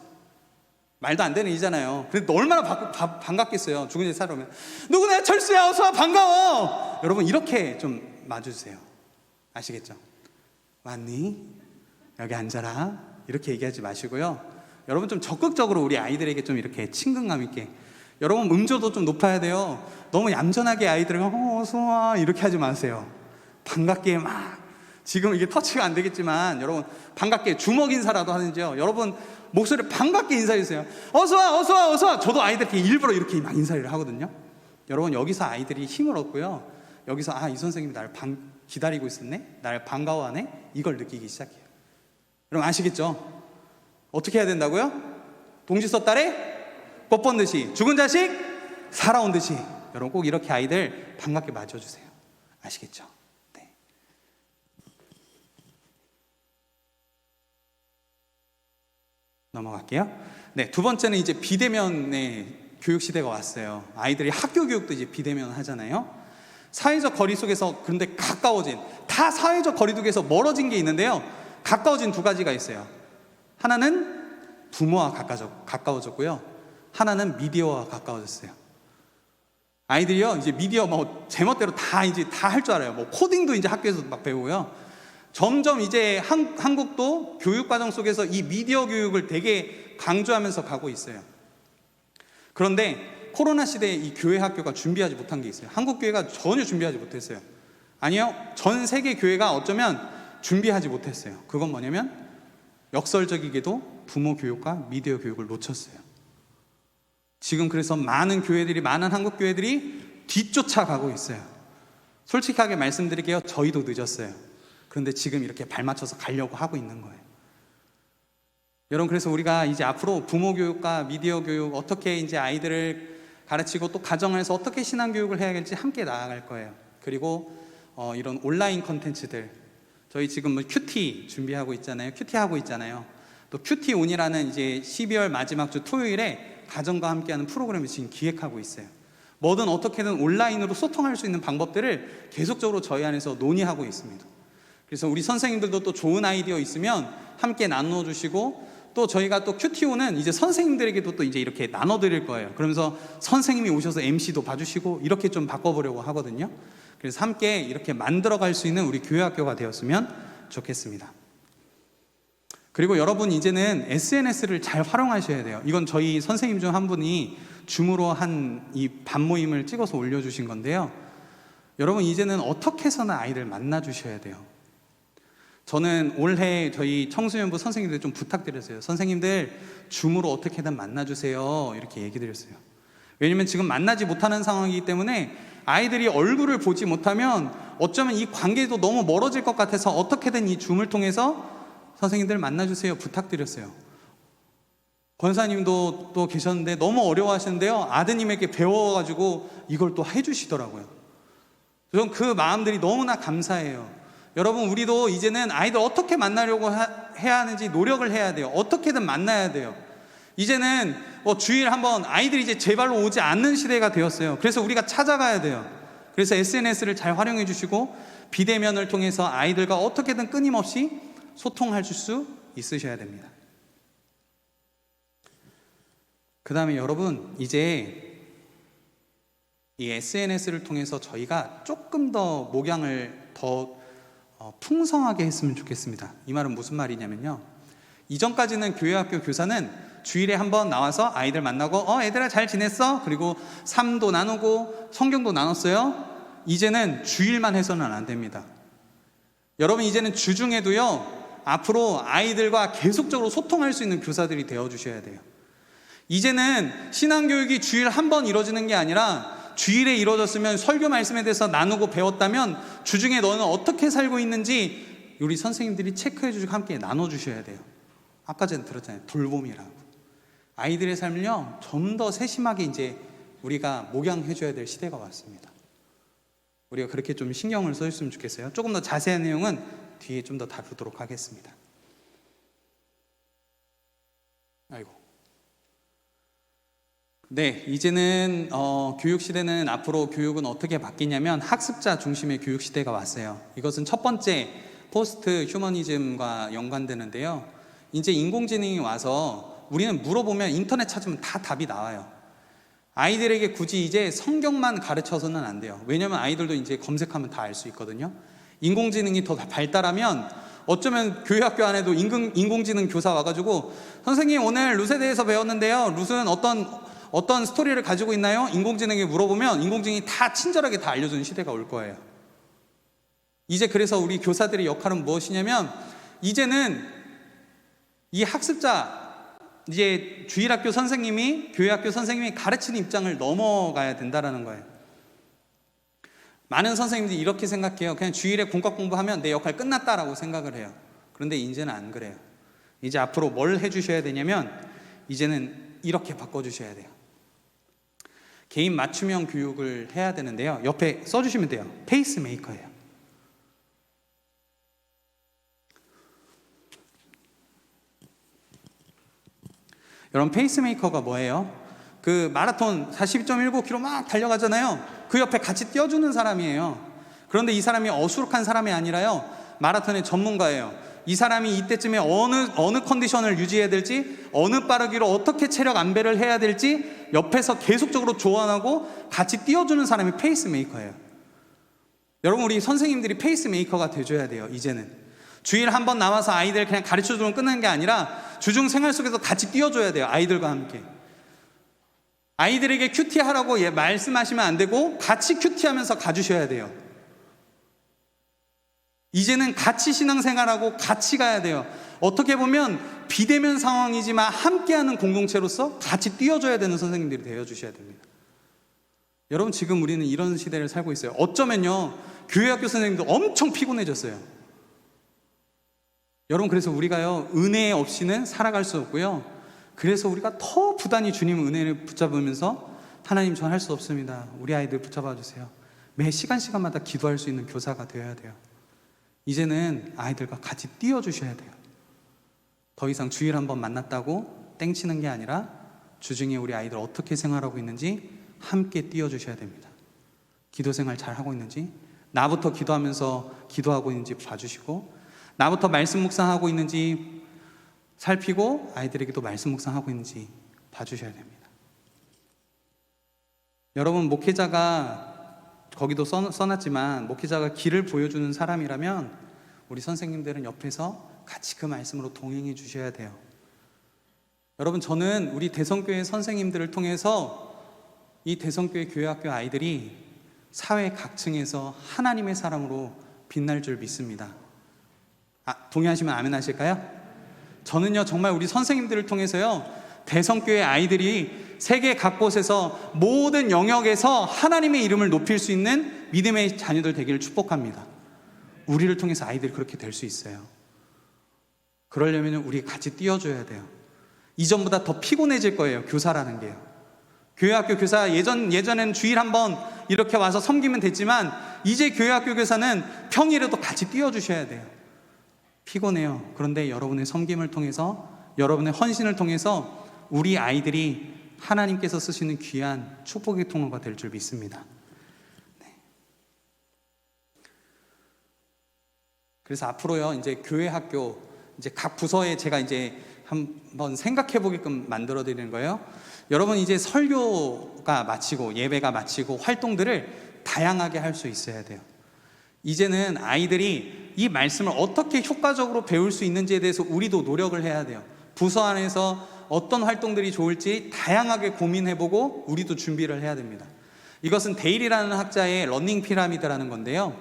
말도 안 되는 일이잖아요. 근데 얼마나 반갑겠어요. 죽은 자식 살아오면. 누구냐? 철수야, 어서 와, 반가워. 여러분 이렇게 좀 맞아주세요. 아시겠죠? 왔니? 여기 앉아라. 이렇게 얘기하지 마시고요. 여러분 좀 적극적으로 우리 아이들에게 좀 이렇게 친근감 있게. 여러분 음조도 좀 높아야 돼요. 너무 얌전하게 아이들을 어서 와 이렇게 하지 마세요. 반갑게 막, 지금 이게 터치가 안 되겠지만 여러분 반갑게 주먹 인사라도 하는지요. 여러분 목소리를 반갑게 인사해 주세요. 어서 와, 어서 와, 어서 와. 저도 아이들께 일부러 이렇게 막 인사를 하거든요. 여러분 여기서 아이들이 힘을 얻고요, 여기서 이 선생님이 나를 기다리고 있었네, 나를 반가워하네, 이걸 느끼기 시작해요. 여러분 아시겠죠? 어떻게 해야 된다고요? 동지 섣달에 꽃 본 듯이, 죽은 자식 살아온 듯이. 여러분 꼭 이렇게 아이들 반갑게 맞아주세요. 아시겠죠? 네. 넘어갈게요. 네, 두 번째는 이제 비대면의 교육 시대가 왔어요. 아이들이 학교 교육도 이제 비대면 하잖아요. 사회적 거리 속에서, 그런데 가까워진, 다 사회적 거리두기에서 멀어진 게 있는데요, 가까워진 두 가지가 있어요. 하나는 부모와 가까워졌고요, 하나는 미디어와 가까워졌어요. 아이들이요 이제 미디어 뭐 제멋대로 다 이제 다 할 줄 알아요. 뭐 코딩도 이제 학교에서 막 배우고요. 점점 이제 한국도 교육 과정 속에서 이 미디어 교육을 되게 강조하면서 가고 있어요. 그런데 코로나 시대에 이 교회 학교가 준비하지 못한 게 있어요. 한국 교회가 전혀 준비하지 못했어요. 아니요, 전 세계 교회가 어쩌면 준비하지 못했어요. 그건 뭐냐면 역설적이게도 부모 교육과 미디어 교육을 놓쳤어요. 지금 그래서 많은 교회들이, 많은 한국 교회들이 뒤쫓아가고 있어요. 솔직하게 말씀드릴게요. 저희도 늦었어요. 그런데 지금 이렇게 발맞춰서 가려고 하고 있는 거예요. 여러분 그래서 우리가 이제 앞으로 부모 교육과 미디어 교육, 어떻게 이제 아이들을 가르치고 또 가정에서 어떻게 신앙 교육을 해야 할지 함께 나아갈 거예요. 그리고 이런 온라인 컨텐츠들, 저희 지금 뭐 큐티 준비하고 있잖아요. 큐티 하고 있잖아요. 또 큐티 온이라는 이제 12월 마지막 주 토요일에 가정과 함께하는 프로그램을 지금 기획하고 있어요. 뭐든 어떻게든 온라인으로 소통할 수 있는 방법들을 계속적으로 저희 안에서 논의하고 있습니다. 그래서 우리 선생님들도 또 좋은 아이디어 있으면 함께 나눠주시고, 또 저희가 또 큐티오는 이제 선생님들에게도 또 이제 이렇게 나눠드릴 거예요. 그러면서 선생님이 오셔서 MC도 봐주시고 이렇게 좀 바꿔보려고 하거든요. 그래서 함께 이렇게 만들어갈 수 있는 우리 교회학교가 되었으면 좋겠습니다. 그리고 여러분 이제는 SNS를 잘 활용하셔야 돼요. 이건 저희 선생님 중 한 분이 줌으로 한 이 반모임을 찍어서 올려주신 건데요. 여러분 이제는 어떻게 해서는 아이들 만나주셔야 돼요. 저는 올해 저희 청소년부 선생님들 좀 부탁드렸어요. 선생님들 줌으로 어떻게든 만나주세요, 이렇게 얘기 드렸어요. 왜냐면 지금 만나지 못하는 상황이기 때문에 아이들이 얼굴을 보지 못하면 어쩌면 이 관계도 너무 멀어질 것 같아서 어떻게든 이 줌을 통해서 선생님들 만나주세요 부탁드렸어요. 권사님도 또 계셨는데 너무 어려워하시는데요, 아드님에게 배워가지고 이걸 또 해주시더라고요. 저는 그 마음들이 너무나 감사해요. 여러분 우리도 이제는 아이들 어떻게 만나려고 해야 하는지 노력을 해야 돼요. 어떻게든 만나야 돼요. 이제는 뭐 주일 한번 아이들이 이제 제 발로 오지 않는 시대가 되었어요. 그래서 우리가 찾아가야 돼요. 그래서 SNS를 잘 활용해 주시고 비대면을 통해서 아이들과 어떻게든 끊임없이 소통할 수 있으셔야 됩니다. 그 다음에 여러분, 이제 이 SNS를 통해서 저희가 조금 더 목양을 더 풍성하게 했으면 좋겠습니다. 이 말은 무슨 말이냐면요, 이전까지는 교회 학교 교사는 주일에 한번 나와서 아이들 만나고 얘들아 잘 지냈어? 그리고 삶도 나누고 성경도 나눴어요. 이제는 주일만 해서는 안 됩니다. 여러분, 이제는 주중에도요, 앞으로 아이들과 계속적으로 소통할 수 있는 교사들이 되어주셔야 돼요. 이제는 신앙교육이 주일 한 번 이루어지는 게 아니라 주일에 이루어졌으면 설교 말씀에 대해서 나누고 배웠다면 주중에 너는 어떻게 살고 있는지 우리 선생님들이 체크해 주시고 함께 나눠주셔야 돼요. 아까 전에 들었잖아요, 돌봄이라고. 아이들의 삶을요, 좀 더 세심하게 이제 우리가 목양해 줘야 될 시대가 왔습니다. 우리가 그렇게 좀 신경을 써줬으면 좋겠어요. 조금 더 자세한 내용은 뒤에 좀 더 다루도록 하겠습니다. 네, 이제는 교육 시대는, 앞으로 교육은 어떻게 바뀌냐면 학습자 중심의 교육 시대가 왔어요. 이것은 첫 번째 포스트 휴머니즘과 연관되는데요. 이제 인공지능이 와서 우리는 물어보면 인터넷 찾으면 다 답이 나와요. 아이들에게 굳이 이제 성경만 가르쳐서는 안 돼요. 왜냐면 아이들도 이제 검색하면 다 알 수 있거든요. 인공지능이 더 발달하면 어쩌면 교회 학교 안에도 인공지능 교사 와가지고 선생님 오늘 룻에 대해서 배웠는데요, 룻은 어떤 스토리를 가지고 있나요? 인공지능에 물어보면 인공지능이 다 친절하게 다 알려주는 시대가 올 거예요. 이제 그래서 우리 교사들의 역할은 무엇이냐면, 이제는 이 학습자, 이제 주일학교 선생님이, 교회학교 선생님이 가르치는 입장을 넘어가야 된다는 거예요. 많은 선생님들이 이렇게 생각해요. 그냥 주일에 공과 공부하면 내 역할 끝났다라고 생각을 해요. 그런데 이제는 안 그래요. 이제 앞으로 뭘 해주셔야 되냐면, 이제는 이렇게 바꿔주셔야 돼요. 개인 맞춤형 교육을 해야 되는데요, 옆에 써주시면 돼요. 페이스메이커예요. 여러분, 페이스메이커가 뭐예요? 그 마라톤 42.19km 막 달려가잖아요. 그 옆에 같이 뛰어주는 사람이에요. 그런데 이 사람이 어수룩한 사람이 아니라요, 마라톤의 전문가예요. 이 사람이 이때쯤에 어느 컨디션을 유지해야 될지, 어느 빠르기로 어떻게 체력 안배를 해야 될지 옆에서 계속적으로 조언하고 같이 뛰어주는 사람이 페이스메이커예요. 여러분, 우리 선생님들이 페이스메이커가 돼줘야 돼요. 이제는 주일 한 번 나와서 아이들 그냥 가르쳐주면 끝나는 게 아니라 주중 생활 속에서 같이 뛰어줘야 돼요. 아이들과 함께. 아이들에게 큐티하라고 말씀하시면 안 되고 같이 큐티하면서 가주셔야 돼요. 이제는 같이 신앙생활하고 같이 가야 돼요. 어떻게 보면 비대면 상황이지만 함께하는 공동체로서 같이 뛰어줘야 되는 선생님들이 되어주셔야 됩니다. 여러분, 지금 우리는 이런 시대를 살고 있어요. 어쩌면요, 교회학교 선생님도 엄청 피곤해졌어요. 여러분, 그래서 우리가요, 은혜 없이는 살아갈 수 없고요, 그래서 우리가 더 부단히 주님 은혜를 붙잡으면서 하나님, 전 할 수 없습니다, 우리 아이들 붙잡아 주세요, 매 시간마다 기도할 수 있는 교사가 되어야 돼요. 이제는 아이들과 같이 뛰어주셔야 돼요. 더 이상 주일 한번 만났다고 땡치는 게 아니라 주중에 우리 아이들 어떻게 생활하고 있는지 함께 뛰어주셔야 됩니다. 기도 생활 잘 하고 있는지, 나부터 기도하면서 기도하고 있는지 봐주시고, 나부터 말씀 묵상하고 있는지 살피고 아이들에게도 말씀 묵상하고 있는지 봐주셔야 됩니다. 여러분, 목회자가, 거기도 써놨지만 목회자가 길을 보여주는 사람이라면 우리 선생님들은 옆에서 같이 그 말씀으로 동행해 주셔야 돼요. 여러분, 저는 우리 대성교회 선생님들을 통해서 이 대성교회 교회학교 아이들이 사회 각층에서 하나님의 사람으로 빛날 줄 믿습니다. 동의하시면 아멘 하실까요? 저는요, 정말 우리 선생님들을 통해서요, 대성교회 아이들이 세계 각곳에서 모든 영역에서 하나님의 이름을 높일 수 있는 믿음의 자녀들 되기를 축복합니다. 우리를 통해서 아이들이 그렇게 될 수 있어요. 그러려면 우리 같이 뛰어줘야 돼요. 이전보다 더 피곤해질 거예요, 교사라는 게요. 교회학교 교사, 예전에는 주일 한번 이렇게 와서 섬기면 됐지만 이제 교회학교 교사는 평일에도 같이 뛰어주셔야 돼요. 피곤해요. 그런데 여러분의 섬김을 통해서, 여러분의 헌신을 통해서 우리 아이들이 하나님께서 쓰시는 귀한 축복의 통로가 될 줄 믿습니다. 네. 그래서 앞으로요, 이제 교회 학교, 이제 각 부서에 제가 이제 한번 생각해 보게끔 만들어 드리는 거예요. 여러분 이제 설교가 마치고 예배가 마치고 활동들을 다양하게 할 수 있어야 돼요. 이제는 아이들이 이 말씀을 어떻게 효과적으로 배울 수 있는지에 대해서 우리도 노력을 해야 돼요. 부서 안에서 어떤 활동들이 좋을지 다양하게 고민해보고 우리도 준비를 해야 됩니다. 이것은 데일이라는 학자의 러닝 피라미드라는 건데요.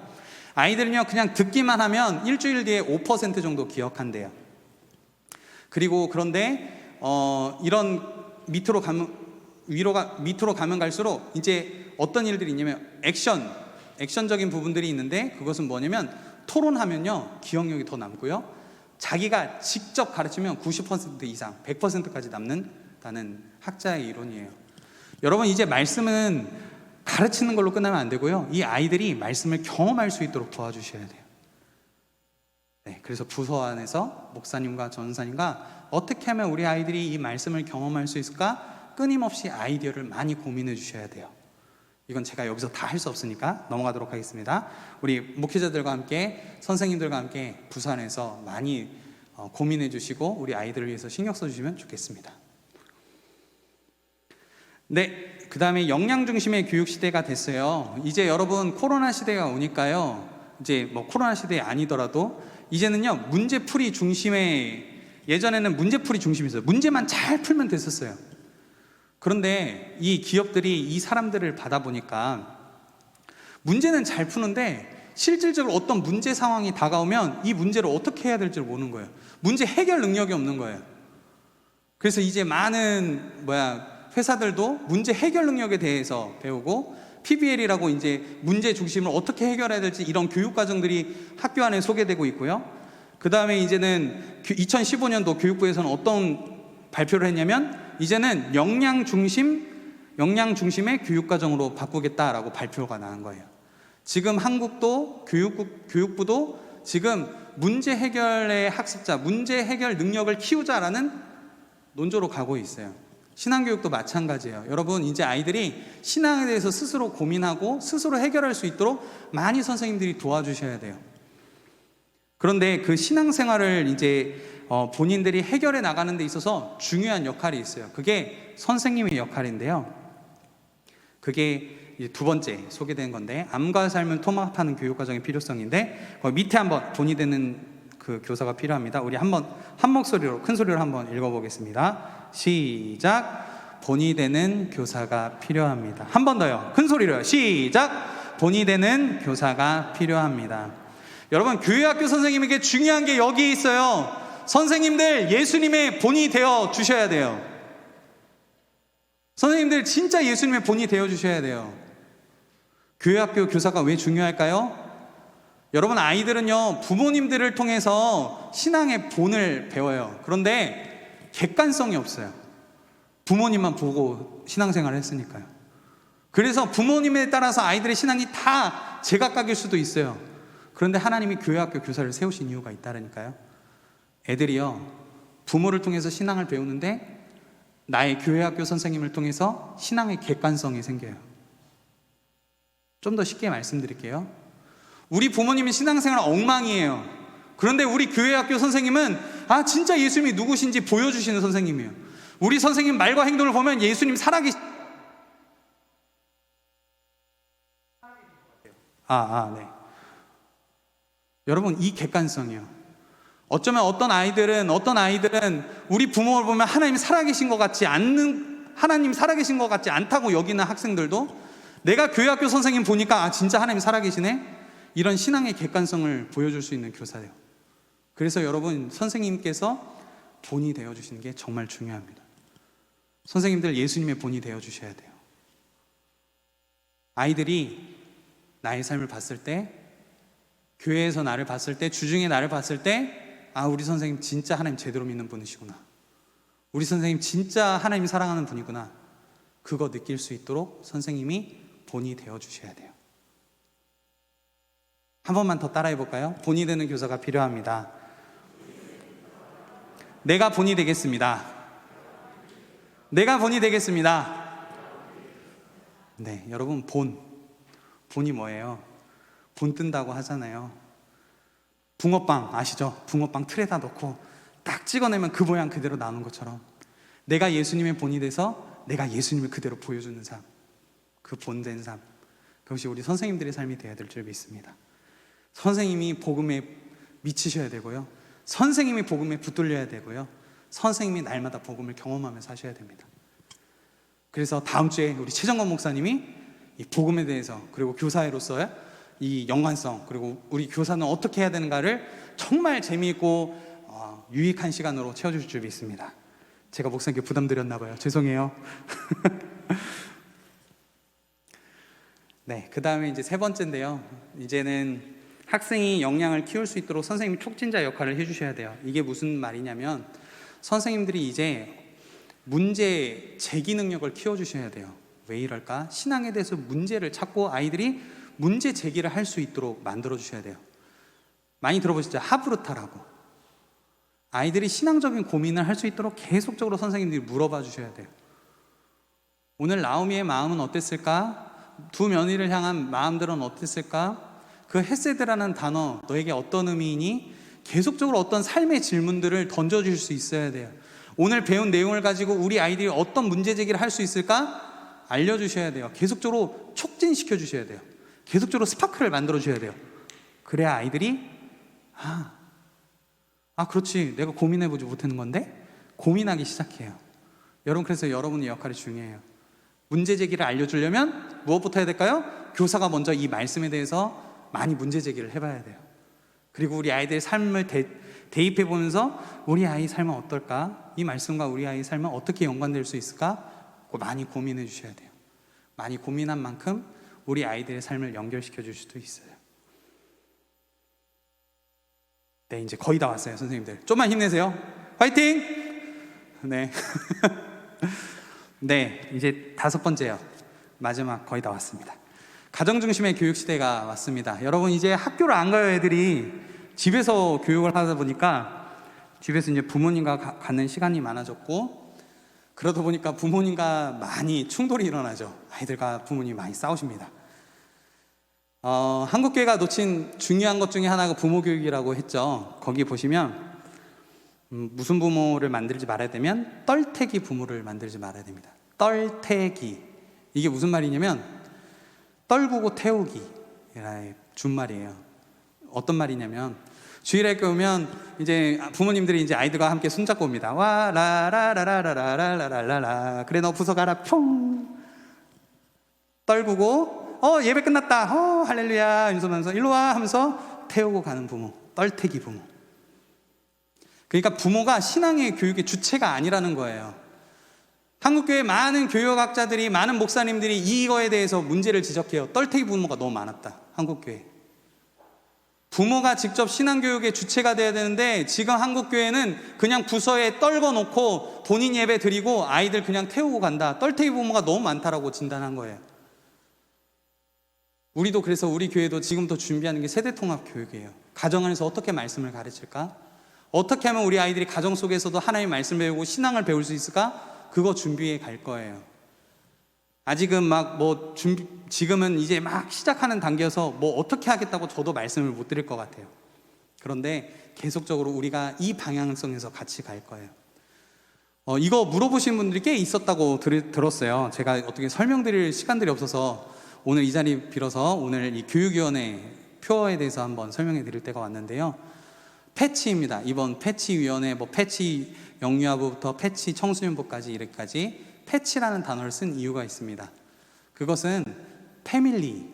아이들은요 그냥 듣기만 하면 일주일 뒤에 5% 정도 기억한대요. 그리고 그런데 이런 밑으로 가면 갈수록 이제 어떤 일들이 있냐면 액션적인 부분들이 있는데, 그것은 뭐냐면 토론하면요 기억력이 더 남고요, 자기가 직접 가르치면 90% 이상 100%까지 남는다는 학자의 이론이에요. 여러분 이제 말씀은 가르치는 걸로 끝나면 안 되고요, 이 아이들이 말씀을 경험할 수 있도록 도와주셔야 돼요. 네, 그래서 부서 안에서 목사님과 전사님과 어떻게 하면 우리 아이들이 이 말씀을 경험할 수 있을까 끊임없이 아이디어를 많이 고민해 주셔야 돼요. 이건 제가 여기서 다 할 수 없으니까 넘어가도록 하겠습니다. 우리 목회자들과 함께 선생님들과 함께 부서 안에서 많이 고민해 주시고 우리 아이들을 위해서 신경 써주시면 좋겠습니다. 네, 그 다음에 역량 중심의 교육 시대가 됐어요. 이제 여러분 코로나 시대가 오니까요, 이제 뭐 코로나 시대 아니더라도 이제는요 문제풀이 중심의, 예전에는 문제풀이 중심이었어요. 문제만 잘 풀면 됐었어요. 그런데 이 기업들이 이 사람들을 받아보니까 문제는 잘 푸는데 실질적으로 어떤 문제 상황이 다가오면 이 문제를 어떻게 해야 될지 모르는 거예요. 문제 해결 능력이 없는 거예요. 그래서 이제 많은 회사들도 문제 해결 능력에 대해서 배우고 PBL이라고 이제 문제 중심으로 어떻게 해결해야 될지 이런 교육 과정들이 학교 안에 소개되고 있고요. 그 다음에 이제는 2015년도 교육부에서는 어떤 발표를 했냐면 이제는 역량 중심의 교육 과정으로 바꾸겠다라고 발표가 나온 거예요. 지금 한국도 교육부도 지금 문제 해결의 학습자, 문제 해결 능력을 키우자라는 논조로 가고 있어요. 신앙교육도 마찬가지예요. 여러분 이제 아이들이 신앙에 대해서 스스로 고민하고 스스로 해결할 수 있도록 많이 선생님들이 도와주셔야 돼요. 그런데 그 신앙생활을 이제 본인들이 해결해 나가는 데 있어서 중요한 역할이 있어요. 그게 선생님의 역할인데요. 그게 이제 두 번째 소개된 건데, 암과 삶을 통합하는 교육과정의 필요성인데, 거기 밑에 한번 본이 되는 그 교사가 필요합니다. 우리 한번 한 목소리로 큰 소리로 한번 읽어보겠습니다. 시작. 본이 되는 교사가 필요합니다. 한 번 더요. 큰 소리로요. 시작. 본이 되는 교사가 필요합니다. 여러분 교회학교 선생님에게 중요한 게 여기 있어요. 선생님들 예수님의 본이 되어 주셔야 돼요. 선생님들 진짜 예수님의 본이 되어 주셔야 돼요. 교회학교 교사가 왜 중요할까요? 여러분 아이들은요 부모님들을 통해서 신앙의 본을 배워요. 그런데 객관성이 없어요. 부모님만 보고 신앙생활을 했으니까요. 그래서 부모님에 따라서 아이들의 신앙이 다 제각각일 수도 있어요. 그런데 하나님이 교회학교 교사를 세우신 이유가 있다니까요. 애들이요 부모를 통해서 신앙을 배우는데 나의 교회학교 선생님을 통해서 신앙의 객관성이 생겨요. 좀 더 쉽게 말씀드릴게요. 우리 부모님이 신앙생활 엉망이에요. 그런데 우리 교회학교 선생님은 진짜 예수님이 누구신지 보여주시는 선생님이에요. 우리 선생님 말과 행동을 보면 예수님 네. 여러분 이 객관성이요. 어쩌면 어떤 아이들은 우리 부모를 보면 하나님 살아계신 것 같지 않다고 여기는 학생들도 내가 교회학교 선생님 보니까 진짜 하나님 살아계시네, 이런 신앙의 객관성을 보여줄 수 있는 교사예요. 그래서 여러분 선생님께서 본이 되어주시는 게 정말 중요합니다. 선생님들 예수님의 본이 되어주셔야 돼요. 아이들이 나의 삶을 봤을 때, 교회에서 나를 봤을 때, 주중에 나를 봤을 때 우리 선생님 진짜 하나님 제대로 믿는 분이시구나, 우리 선생님 진짜 하나님 사랑하는 분이구나, 그거 느낄 수 있도록 선생님이 본이 되어주셔야 돼요. 한 번만 더 따라해 볼까요? 본이 되는 교사가 필요합니다. 내가 본이 되겠습니다. 내가 본이 되겠습니다. 네, 여러분 본이 뭐예요? 본 뜬다고 하잖아요. 붕어빵 아시죠? 붕어빵 틀에다 넣고 딱 찍어내면 그 모양 그대로 나오는 것처럼 내가 예수님의 본이 돼서 내가 예수님을 그대로 보여주는 삶, 그 본된 삶, 그것이 우리 선생님들의 삶이 되어야 될 줄 믿습니다. 선생님이 복음에 미치셔야 되고요, 선생님이 복음에 붙들려야 되고요, 선생님이 날마다 복음을 경험하며 사셔야 됩니다. 그래서 다음 주에 우리 최정건 목사님이 이 복음에 대해서, 그리고 교사로서의 이 연관성, 그리고 우리 교사는 어떻게 해야 되는가를 정말 재미있고 유익한 시간으로 채워주실 줄 믿습니다. 제가 목사님께 부담드렸나 봐요. 죄송해요. 네, 그 다음에 이제 세 번째인데요. 이제는 학생이 역량을 키울 수 있도록 선생님이 촉진자 역할을 해주셔야 돼요. 이게 무슨 말이냐면 선생님들이 이제 문제 제기 능력을 키워주셔야 돼요. 왜 이럴까? 신앙에 대해서 문제를 찾고 아이들이 문제 제기를 할 수 있도록 만들어주셔야 돼요. 많이 들어보시죠? 하브루타라고. 아이들이 신앙적인 고민을 할 수 있도록 계속적으로 선생님들이 물어봐 주셔야 돼요. 오늘 나오미의 마음은 어땠을까? 두 며느리를 향한 마음들은 어땠을까? 그 헤세드라는 단어 너에게 어떤 의미이니? 계속적으로 어떤 삶의 질문들을 던져줄 수 있어야 돼요. 오늘 배운 내용을 가지고 우리 아이들이 어떤 문제 제기를 할 수 있을까? 알려주셔야 돼요. 계속적으로 촉진시켜 주셔야 돼요. 계속적으로 스파크를 만들어 주셔야 돼요. 그래야 아이들이 그렇지, 내가 고민해보지 못하는 건데 고민하기 시작해요. 여러분, 그래서 여러분의 역할이 중요해요. 문제 제기를 알려주려면 무엇부터 해야 될까요? 교사가 먼저 이 말씀에 대해서 많이 문제 제기를 해봐야 돼요. 그리고 우리 아이들의 삶을 대입해 보면서 우리 아이 삶은 어떨까? 이 말씀과 우리 아이 삶은 어떻게 연관될 수 있을까? 많이 고민해 주셔야 돼요. 많이 고민한 만큼 우리 아이들의 삶을 연결시켜 줄 수도 있어요. 네, 이제 거의 다 왔어요, 선생님들. 좀만 힘내세요. 화이팅! 네. 네, 이제 다섯 번째요. 마지막 거의 다 왔습니다. 가정 중심의 교육 시대가 왔습니다. 여러분, 이제 학교를 안 가요. 애들이 집에서 교육을 하다 보니까 집에서 이제 부모님과 갖는 시간이 많아졌고, 그러다 보니까 부모님과 많이 충돌이 일어나죠. 아이들과 부모님이 많이 싸우십니다. 한국교회가 놓친 중요한 것 중에 하나가 부모 교육이라고 했죠. 거기 보시면 무슨 부모를 만들지 말아야 되면 떨태기 부모를 만들지 말아야 됩니다. 떨태기, 이게 무슨 말이냐면 떨구고 태우기 준말이에요. 어떤 말이냐면 주일학교 오면 이제 부모님들이 이제 아이들과 함께 손잡고 옵니다. 와 라라라라라라라라라, 그래 너 부서 가라 퐁, 떨구고 예배 끝났다 할렐루야 이러면서 일로 와 하면서 태우고 가는 부모, 떨태기 부모. 그러니까 부모가 신앙의 교육의 주체가 아니라는 거예요. 한국교회 많은 교육학자들이, 많은 목사님들이 이거에 대해서 문제를 지적해요. 떨태기 부모가 너무 많았다, 한국교회. 부모가 직접 신앙교육의 주체가 돼야 되는데 지금 한국교회는 그냥 부서에 떨궈 놓고 본인 예배 드리고 아이들 그냥 태우고 간다, 떨태기 부모가 너무 많다라고 진단한 거예요. 우리도 그래서 우리 교회도 지금부터 준비하는 게 세대통합교육이에요. 가정 안에서 어떻게 말씀을 가르칠까? 어떻게 하면 우리 아이들이 가정 속에서도 하나님의 말씀 배우고 신앙을 배울 수 있을까? 그거 준비해 갈 거예요. 아직은 지금은 이제 막 시작하는 단계여서 어떻게 하겠다고 저도 말씀을 못 드릴 것 같아요. 그런데 계속적으로 우리가 이 방향성에서 같이 갈 거예요. 이거 물어보신 분들이 꽤 있었다고 들었어요. 제가 어떻게 설명드릴 시간들이 없어서 오늘 이 자리 빌어서 오늘 이 교육위원회 표어에 대해서 한번 설명해 드릴 때가 왔는데요. 패치입니다. 이번 패치위원회, 패치 영유아부부터 패치 청소년부까지 이렇게까지 패치라는 단어를 쓴 이유가 있습니다. 그것은 패밀리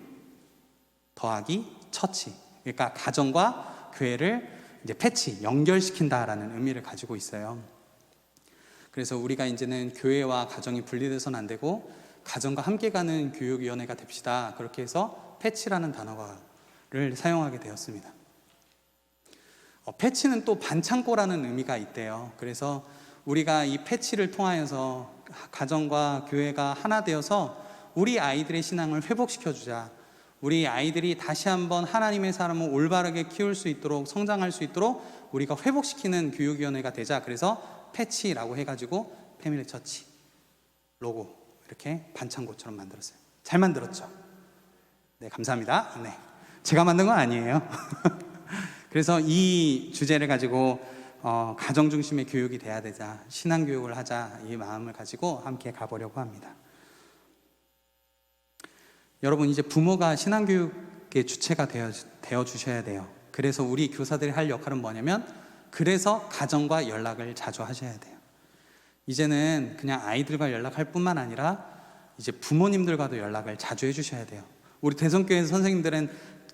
더하기 처치, 그러니까 가정과 교회를 이제 패치, 연결시킨다라는 의미를 가지고 있어요. 그래서 우리가 이제는 교회와 가정이 분리돼서는 안 되고 가정과 함께 가는 교육위원회가 됩시다. 그렇게 해서 패치라는 단어를 사용하게 되었습니다. 패치는 또 반창고라는 의미가 있대요. 그래서 우리가 이 패치를 통하여서 가정과 교회가 하나 되어서 우리 아이들의 신앙을 회복시켜주자. 우리 아이들이 다시 한번 하나님의 사람을 올바르게 키울 수 있도록, 성장할 수 있도록 우리가 회복시키는 교육위원회가 되자. 그래서 패치라고 해가지고 패밀리 처치 로고 이렇게 반창고처럼 만들었어요. 잘 만들었죠? 네, 감사합니다. 네, 제가 만든 건 아니에요. 그래서 이 주제를 가지고 가정 중심의 교육이 돼야 되자, 신앙 교육을 하자, 이 마음을 가지고 함께 가보려고 합니다. 여러분, 이제 부모가 신앙 교육의 주체가 되어 주셔야 돼요. 그래서 우리 교사들이 할 역할은 뭐냐면, 그래서 가정과 연락을 자주 하셔야 돼요. 이제는 그냥 아이들과 연락할 뿐만 아니라 이제 부모님들과도 연락을 자주 해주셔야 돼요. 우리 대성교회 선생님들은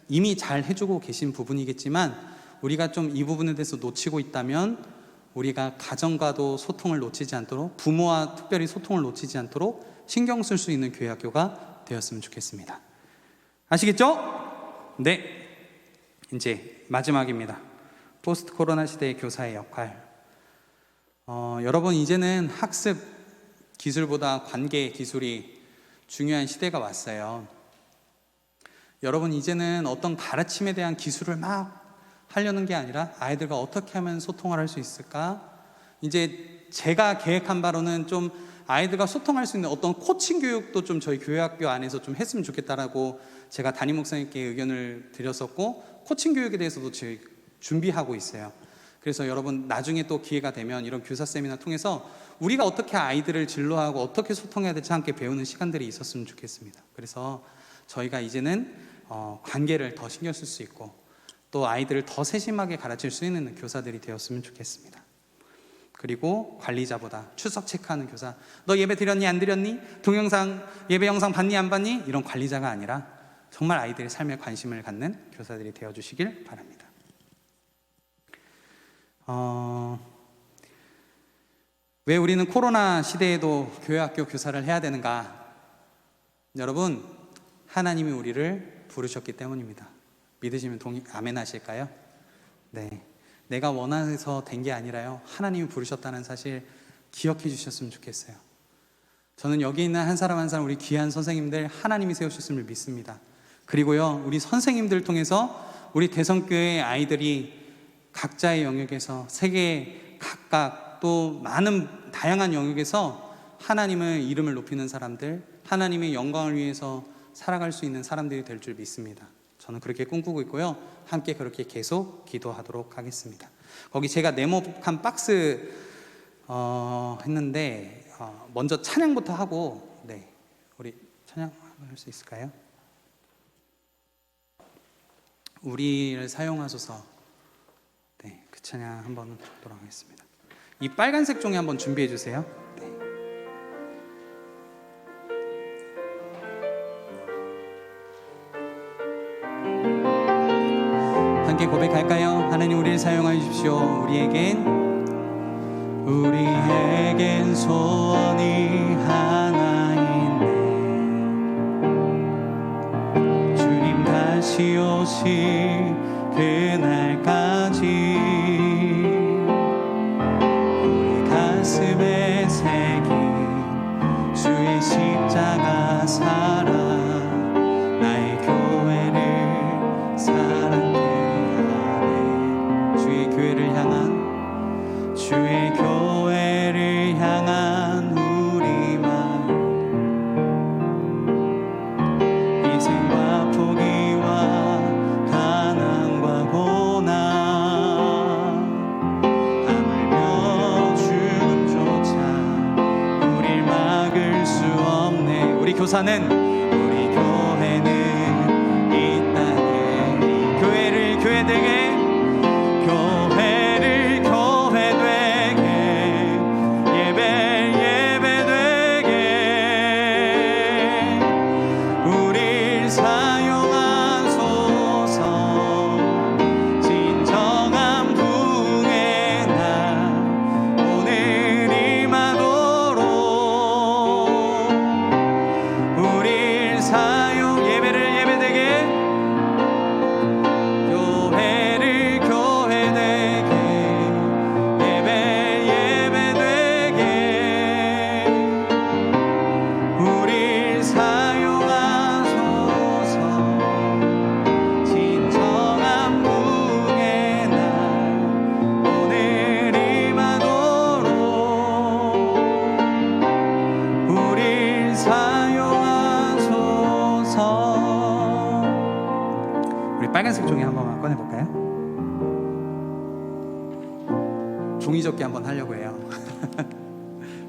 이미 잘 해주고 계신 부분이겠지만, 우리가 좀 이 부분에 대해서 놓치고 있다면 우리가 가정과도 소통을 놓치지 않도록, 부모와 특별히 소통을 놓치지 않도록 신경 쓸 수 있는 교회 학교가 되었으면 좋겠습니다. 아시겠죠? 네, 이제 마지막입니다. 포스트 코로나 시대의 교사의 역할. 여러분, 이제는 학습 기술보다 관계 기술이 중요한 시대가 왔어요. 여러분, 이제는 어떤 가르침에 대한 기술을 막 하려는 게 아니라 아이들과 어떻게 하면 소통을 할 수 있을까? 이제 제가 계획한 바로는 좀 아이들과 소통할 수 있는 어떤 코칭 교육도 좀 저희 교회학교 안에서 좀 했으면 좋겠다라고 제가 담임 목사님께 의견을 드렸었고, 코칭 교육에 대해서도 저희 준비하고 있어요. 그래서 여러분, 나중에 또 기회가 되면 이런 교사 세미나 통해서 우리가 어떻게 아이들을 진로하고 어떻게 소통해야 될지 함께 배우는 시간들이 있었으면 좋겠습니다. 그래서 저희가 이제는 관계를 더 신경 쓸 수 있고 또 아이들을 더 세심하게 가르칠 수 있는 교사들이 되었으면 좋겠습니다. 그리고 관리자보다 출석 체크하는 교사, 너 예배 드렸니 안 드렸니? 동영상 예배 영상 봤니 안 봤니? 이런 관리자가 아니라 정말 아이들의 삶에 관심을 갖는 교사들이 되어주시길 바랍니다. 왜 우리는 코로나 시대에도 교회학교 교사를 해야 되는가? 여러분, 하나님이 우리를 부르셨기 때문입니다. 믿으시면 아멘 하실까요? 네, 내가 원해서 된 게 아니라요, 하나님이 부르셨다는 사실 기억해 주셨으면 좋겠어요. 저는 여기 있는 한 사람 한 사람, 우리 귀한 선생님들 하나님이 세우셨음을 믿습니다. 그리고요, 우리 선생님들을 통해서 우리 대성교회의 아이들이 각자의 영역에서 세계 각각 또 많은 다양한 영역에서 하나님의 이름을 높이는 사람들, 하나님의 영광을 위해서 살아갈 수 있는 사람들이 될 줄 믿습니다. 저는 그렇게 꿈꾸고 있고요, 함께 그렇게 계속 기도하도록 하겠습니다. 거기 제가 네모칸 박스 했는데 먼저 찬양부터 하고, 네, 우리 찬양 할 수 있을까요? 우리를 사용하소서. 네, 그 찬양 한번 듣도록 하겠습니다. 이 빨간색 종이 한번 준비해 주세요. 네. 함께 고백할까요? 하나님, 우리를 사용하여 주십시오. 우리에겐 소원이 하나 있네. 주님 다시 오실 그날까지 우리 가슴에 새긴 주의 십자가 사랑, 나의 교회를 사랑케 하네. 주의 교회를 향한 우리 마음, 희생과 포기와 가난과 고난, 하물며 죽음조차 우릴 막을 수 없네. 우리 교회는 이 땅에 이 교회를 교회되게, 우리 종이접기 한번 하려고 해요.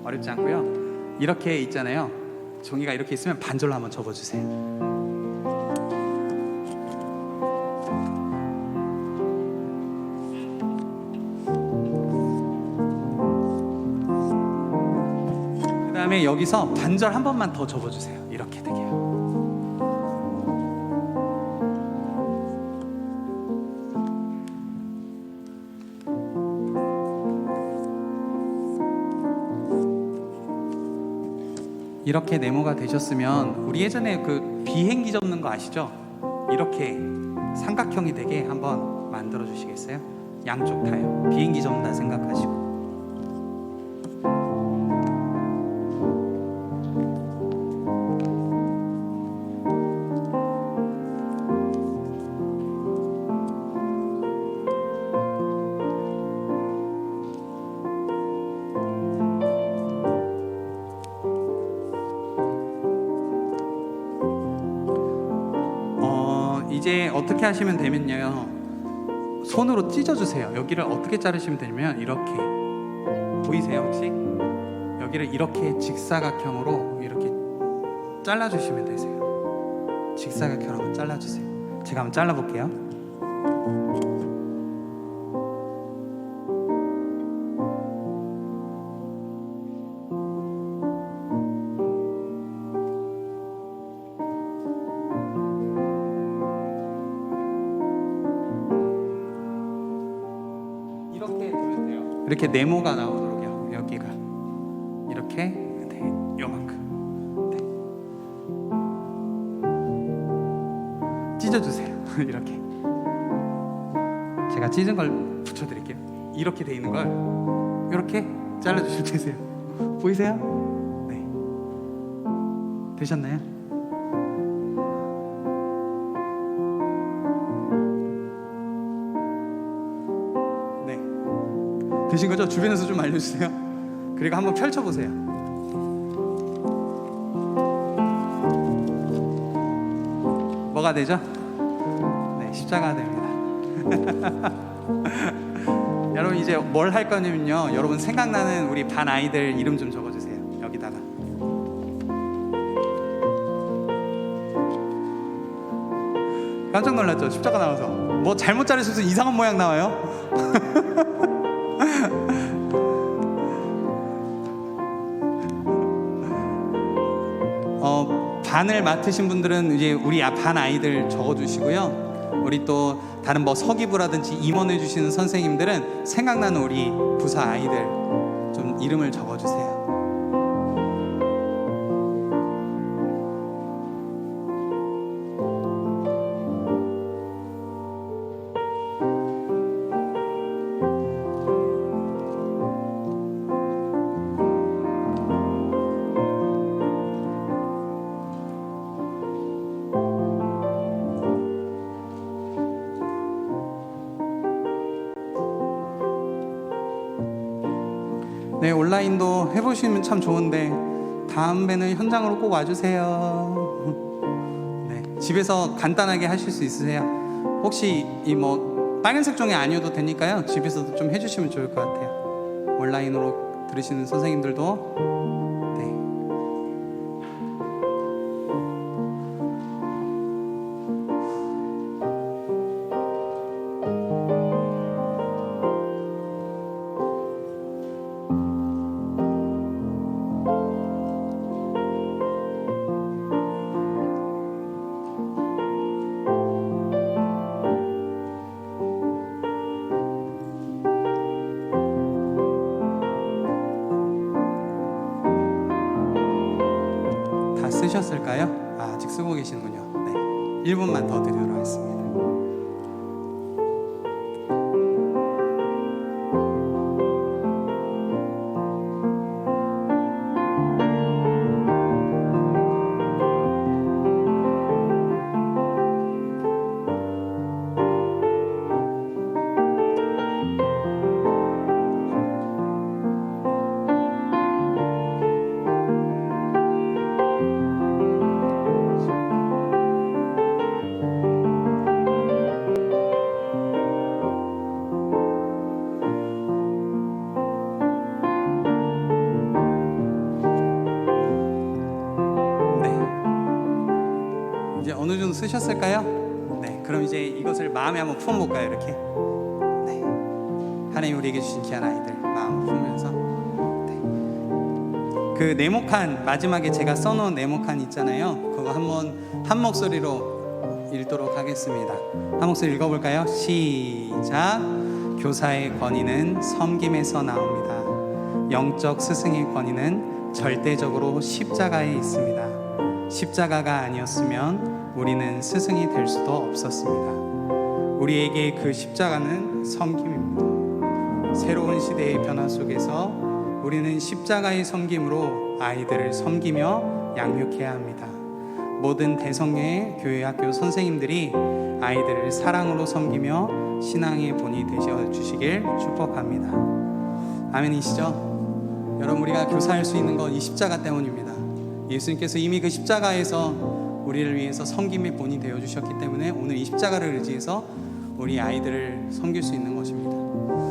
어렵지 않고요. 이렇게 있잖아요. 종이가 이렇게 있으면 반절로 한번 접어주세요. 그 다음에 여기서 반절 한 번만 더 접어주세요. 이렇게 되게요. 이렇게 네모가 되셨으면 우리 예전에 그 비행기 접는 거 아시죠? 이렇게 삼각형이 되게 한번 만들어 주시겠어요? 양쪽 다요. 비행기 접는다 생각하시고. 이제 어떻게 하시면 되면요, 손으로 찢어주세요. 여기를 어떻게 자르시면 되냐면 이렇게, 보이세요 혹시? 여기를 이렇게 직사각형으로 이렇게 잘라주시면 되세요. 직사각형으로 잘라주세요. 제가 한번 잘라볼게요. 이렇게 네모가 나오도록요. 여기가 이렇게, 네, 요만큼, 네. 찢어주세요. 이렇게 제가 찢은 걸 붙여드릴게요. 이렇게 돼 있는 걸 이렇게 잘라주시면 되세요. 보이세요? 네. 되셨나요? 되신 거죠? 주변에서 좀 알려주세요. 그리고 한번 펼쳐보세요. 뭐가 되죠? 네, 십자가가 됩니다. 여러분 이제 뭘 할 거냐면요, 여러분 생각나는 우리 반 아이들 이름 좀 적어주세요. 여기다가. 깜짝 놀랐죠? 십자가 나와서. 뭐 잘못 자르셔서 이상한 모양 나와요? 반을 맡으신 분들은 이제 우리 반 아이들 적어주시고요. 우리 또 다른 뭐 서기부라든지 임원해 주시는 선생님들은 생각나는 우리 부사 아이들 좀 이름을 적어주세요. 네, 온라인도 해보시면 참 좋은데 다음에는 현장으로 꼭 와주세요. 네, 집에서 간단하게 하실 수 있으세요? 혹시 이 뭐 빨간색 종이 아니어도 되니까요, 집에서도 좀 해주시면 좋을 것 같아요. 온라인으로 들으시는 선생님들도. 네. 쓰셨을까요? 아직 쓰고 계시는군요. 네, 1분만 더 드리도록 하겠습니다. 쓰셨을까요? 네, 그럼 이제 이것을 마음에 한번 품어볼까요? 이렇게. 네, 하나님 우리에게 주신 귀한 아이들 마음 품으면서 그 네모칸 마지막에 제가 써놓은 네모칸 있잖아요. 그거 한번 한 목소리로 읽도록 하겠습니다. 한 목소리 읽어볼까요? 시작. 교사의 권위는 섬김에서 나옵니다. 영적 스승의 권위는 절대적으로 십자가에 있습니다. 십자가가 아니었으면 우리는 스승이 될 수도 없었습니다. 우리에게 그 십자가는 섬김입니다. 새로운 시대의 변화 속에서 우리는 십자가의 섬김으로 아이들을 섬기며 양육해야 합니다. 모든 대성의 교회학교 선생님들이 아이들을 사랑으로 섬기며 신앙의 본이 되셔 주시길 축복합니다. 아멘이시죠? 여러분, 우리가 교사할 수 있는 건 이 십자가 때문입니다. 예수님께서 이미 그 십자가에서 우리를 위해서 섬김의 본이 되어 주셨기 때문에 오늘 이 십자가를 의지해서 우리 아이들을 섬길 수 있는 것입니다.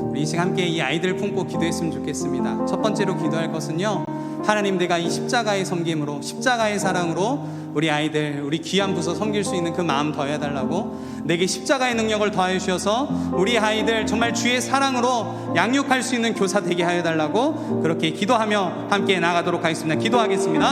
우리 이 시간 함께 이 아이들을 품고 기도했으면 좋겠습니다. 첫 번째로 기도할 것은요, 하나님, 내가 이 십자가의 섬김으로, 십자가의 사랑으로 우리 아이들, 우리 귀한 부서 섬길 수 있는 그 마음 더해달라고, 내게 십자가의 능력을 더하여 주셔서 우리 아이들 정말 주의 사랑으로 양육할 수 있는 교사 되게 하여 달라고 그렇게 기도하며 함께 나가도록 하겠습니다. 기도하겠습니다.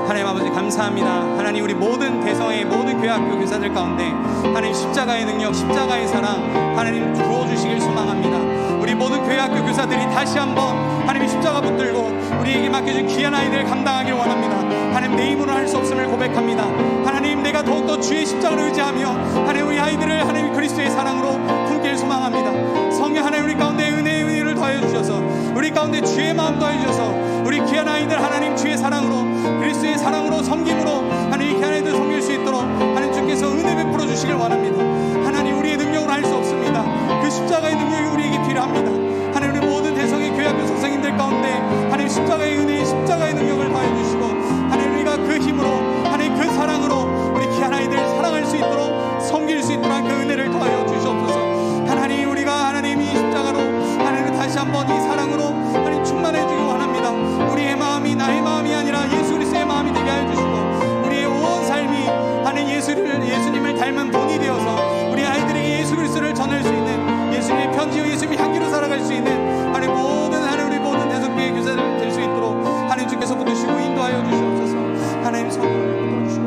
하나님 아버지 감사합니다. 하나님, 우리 모든 대성의 모든 교회학교 교사들 가운데 하나님 십자가의 능력, 십자가의 사랑 하나님 부어주시길 소망합니다. 우리 모든 교회학교 교사들이 다시 한번 하나님의 십자가 붙들고 우리에게 맡겨준 귀한 아이들 감당하길 원합니다. 하나님, 내 힘으로 할 수 없음을 고백합니다. 하나님, 내가 더욱더 주의 십자가를 의지하며 하나님 우리 아이들을 하나님 그리스도의 사랑으로 품길 소망합니다. 성령 하나님, 우리 가운데 은혜를 더해 주셔서 우리 가운데 주의 마음 더해 주셔서 우리 귀한 아이들 하나님 주의 사랑으로, 그리스도의 사랑으로, 섬김으로 하나님 귀한 아이들 섬길 수 있도록 하나님 주께서 은혜 베풀어 주시길 원합니다. 하나님, 우리의 능력으로 할 수 없습니다. 그 십자가의 능력이 우리에게 필요합니다. 하나님, 우리 모든 대성의 교회학교 선생님들 가운데 하나님 십자가의 은혜, 십자가의 능력을 더해 주시고 하나님, 우리가 그 힘으로 하나님 그 사랑으로 우리 귀한 아이들 사랑할 수 있도록, 섬길 수 있도록 그 은혜를 더하여 주시옵소서. 하나님, 우리가 하나님 이 십자가로 하나님 다시 한번 이 사랑으로 하나님 충만해 주기 원합니다. 우리의 마음이 나의 마음이 아니라 예수 그리스도의 마음이 되게 하여 주시고 우리의 온 삶이 하나님 예수님을 닮은 본이 되어서 우리 아이들에게 예수 그리스도를 전할 수 있는, 예수님의 편지요 예수님의 향기로 살아갈 수 있는 하나님 모든 하나님 우리 모든 대성교회 교사들 될 수 있도록 하나님 주께서 붙드시고 인도하여 주시옵소서. 하나님 성령을 붙들어주시고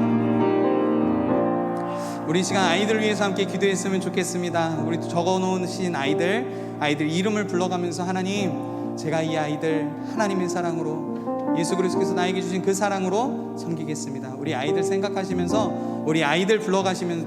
우리 시간 아이들을 위해서 함께 기도했으면 좋겠습니다. 우리 적어놓으신 아이들 이름을 불러가면서 하나님, 제가 이 아이들 하나님의 사랑으로, 예수 그리스도께서 나에게 주신 그 사랑으로 섬기겠습니다. 우리 아이들 생각하시면서 우리 아이들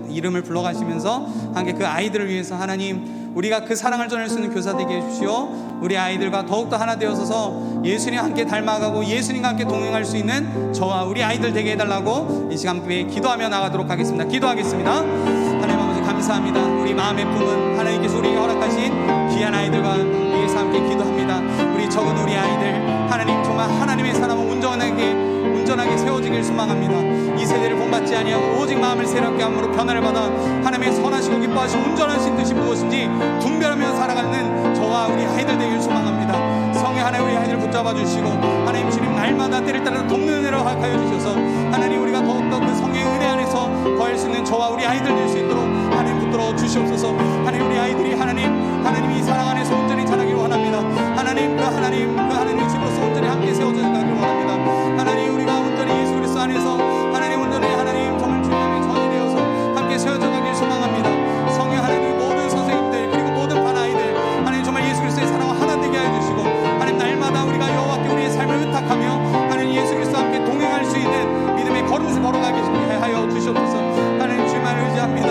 이름을 불러가시면서 함께 그 아이들을 위해서 하나님, 우리가 그 사랑을 전할 수 있는 교사 되게 해주시오. 우리 아이들과 더욱더 하나 되어서서 예수님과 함께 닮아가고 예수님과 함께 동행할 수 있는 저와 우리 아이들 되게 해달라고 이 시간 함께 기도하며 나가도록 하겠습니다. 기도하겠습니다. 하나님 아버지 감사합니다. 우리 마음의 품은 하나님께서 우리에게 허락하신 귀한 아이들과 위해서 함께 기도합니다. 우리 적은 우리 아이들 하나님 정말 하나님의 사랑을 온전하게 세워지길 소망합니다. 이 세대를 본받지 아니하고 오직 마음을 새롭게 함으로 변화를 받아 하나님의 선하시고 기뻐하시고 온전하신 뜻이 무엇인지 분별하며 살아가는 저와 우리 아이들 되길 소망합니다. 성령 하나님, 우리 아이들을 붙잡아 주시고 하나님 주님 날마다 때를 따라 돕는 은혜로 허락하여 주셔서 하나님, 우리가 더욱더 그 성령의 은혜 안에서 거할 수 있는 저와 우리 아이들 될 수 있도록 하나님 붙들어 주시옵소서. 하나님, 우리 아이들이 하나님이 사랑 안에서 온전히 자라기를 원합니다. 하나님 그 하나님의 집으로서 온전히 함께 세워져 가기를 원합니다. 하나님, 우리가 온전히 예수 그리스도 안에서 하나님 온전히 하나님 정말 주님의 전이 되어서 함께 세워져 가기를 소망합니다. 성령 하나님, 모든 선생님들 그리고 모든 반 아이들 하나님 정말 예수 그리스도의 사랑과 하나 되게 하여 주시고 하나님, 날마다 우리가 여호와께 우리의 삶을 의탁하며 하나님 예수 그리스도와 함께 동행할 수 있는 믿음의 걸음을 걸어가게 하여 주시옵소서. 하나님, 주님만 의지합니다.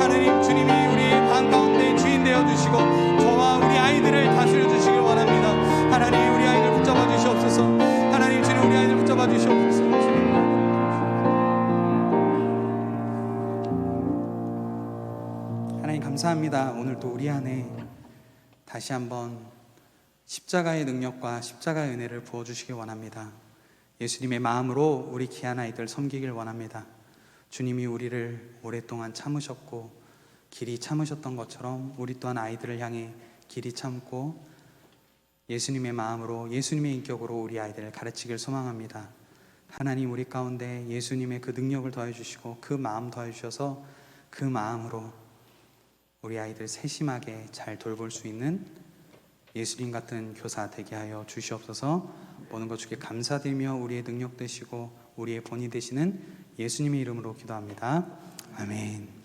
하나님, 주님이 우리의 방 가운데 주인 되어 주시고 저와 우리 아이들을 다스려 주시길 원합니다. 하나님, 우리 아이들 붙잡아 주시옵소서. 하나님, 주님 우리 아이들 붙잡아 주시옵소서. 하나님 감사합니다. 오늘 또 우리 안에 다시 한번 십자가의 능력과 십자가의 은혜를 부어주시길 원합니다. 예수님의 마음으로 우리 귀한 아이들 섬기길 원합니다. 주님이 우리를 오랫동안 참으셨고 길이 참으셨던 것처럼 우리 또한 아이들을 향해 길이 참고 예수님의 마음으로, 예수님의 인격으로 우리 아이들을 가르치길 소망합니다. 하나님 우리 가운데 예수님의 그 능력을 더해 주시고 그 마음 더해 주셔서 그 마음으로 우리 아이들 세심하게 잘 돌볼 수 있는 예수님 같은 교사 되게 하여 주시옵소서. 모든 것 주께 감사드리며 우리의 능력 되시고 우리의 본이 되시는 예수님의 이름으로 기도합니다. 아멘.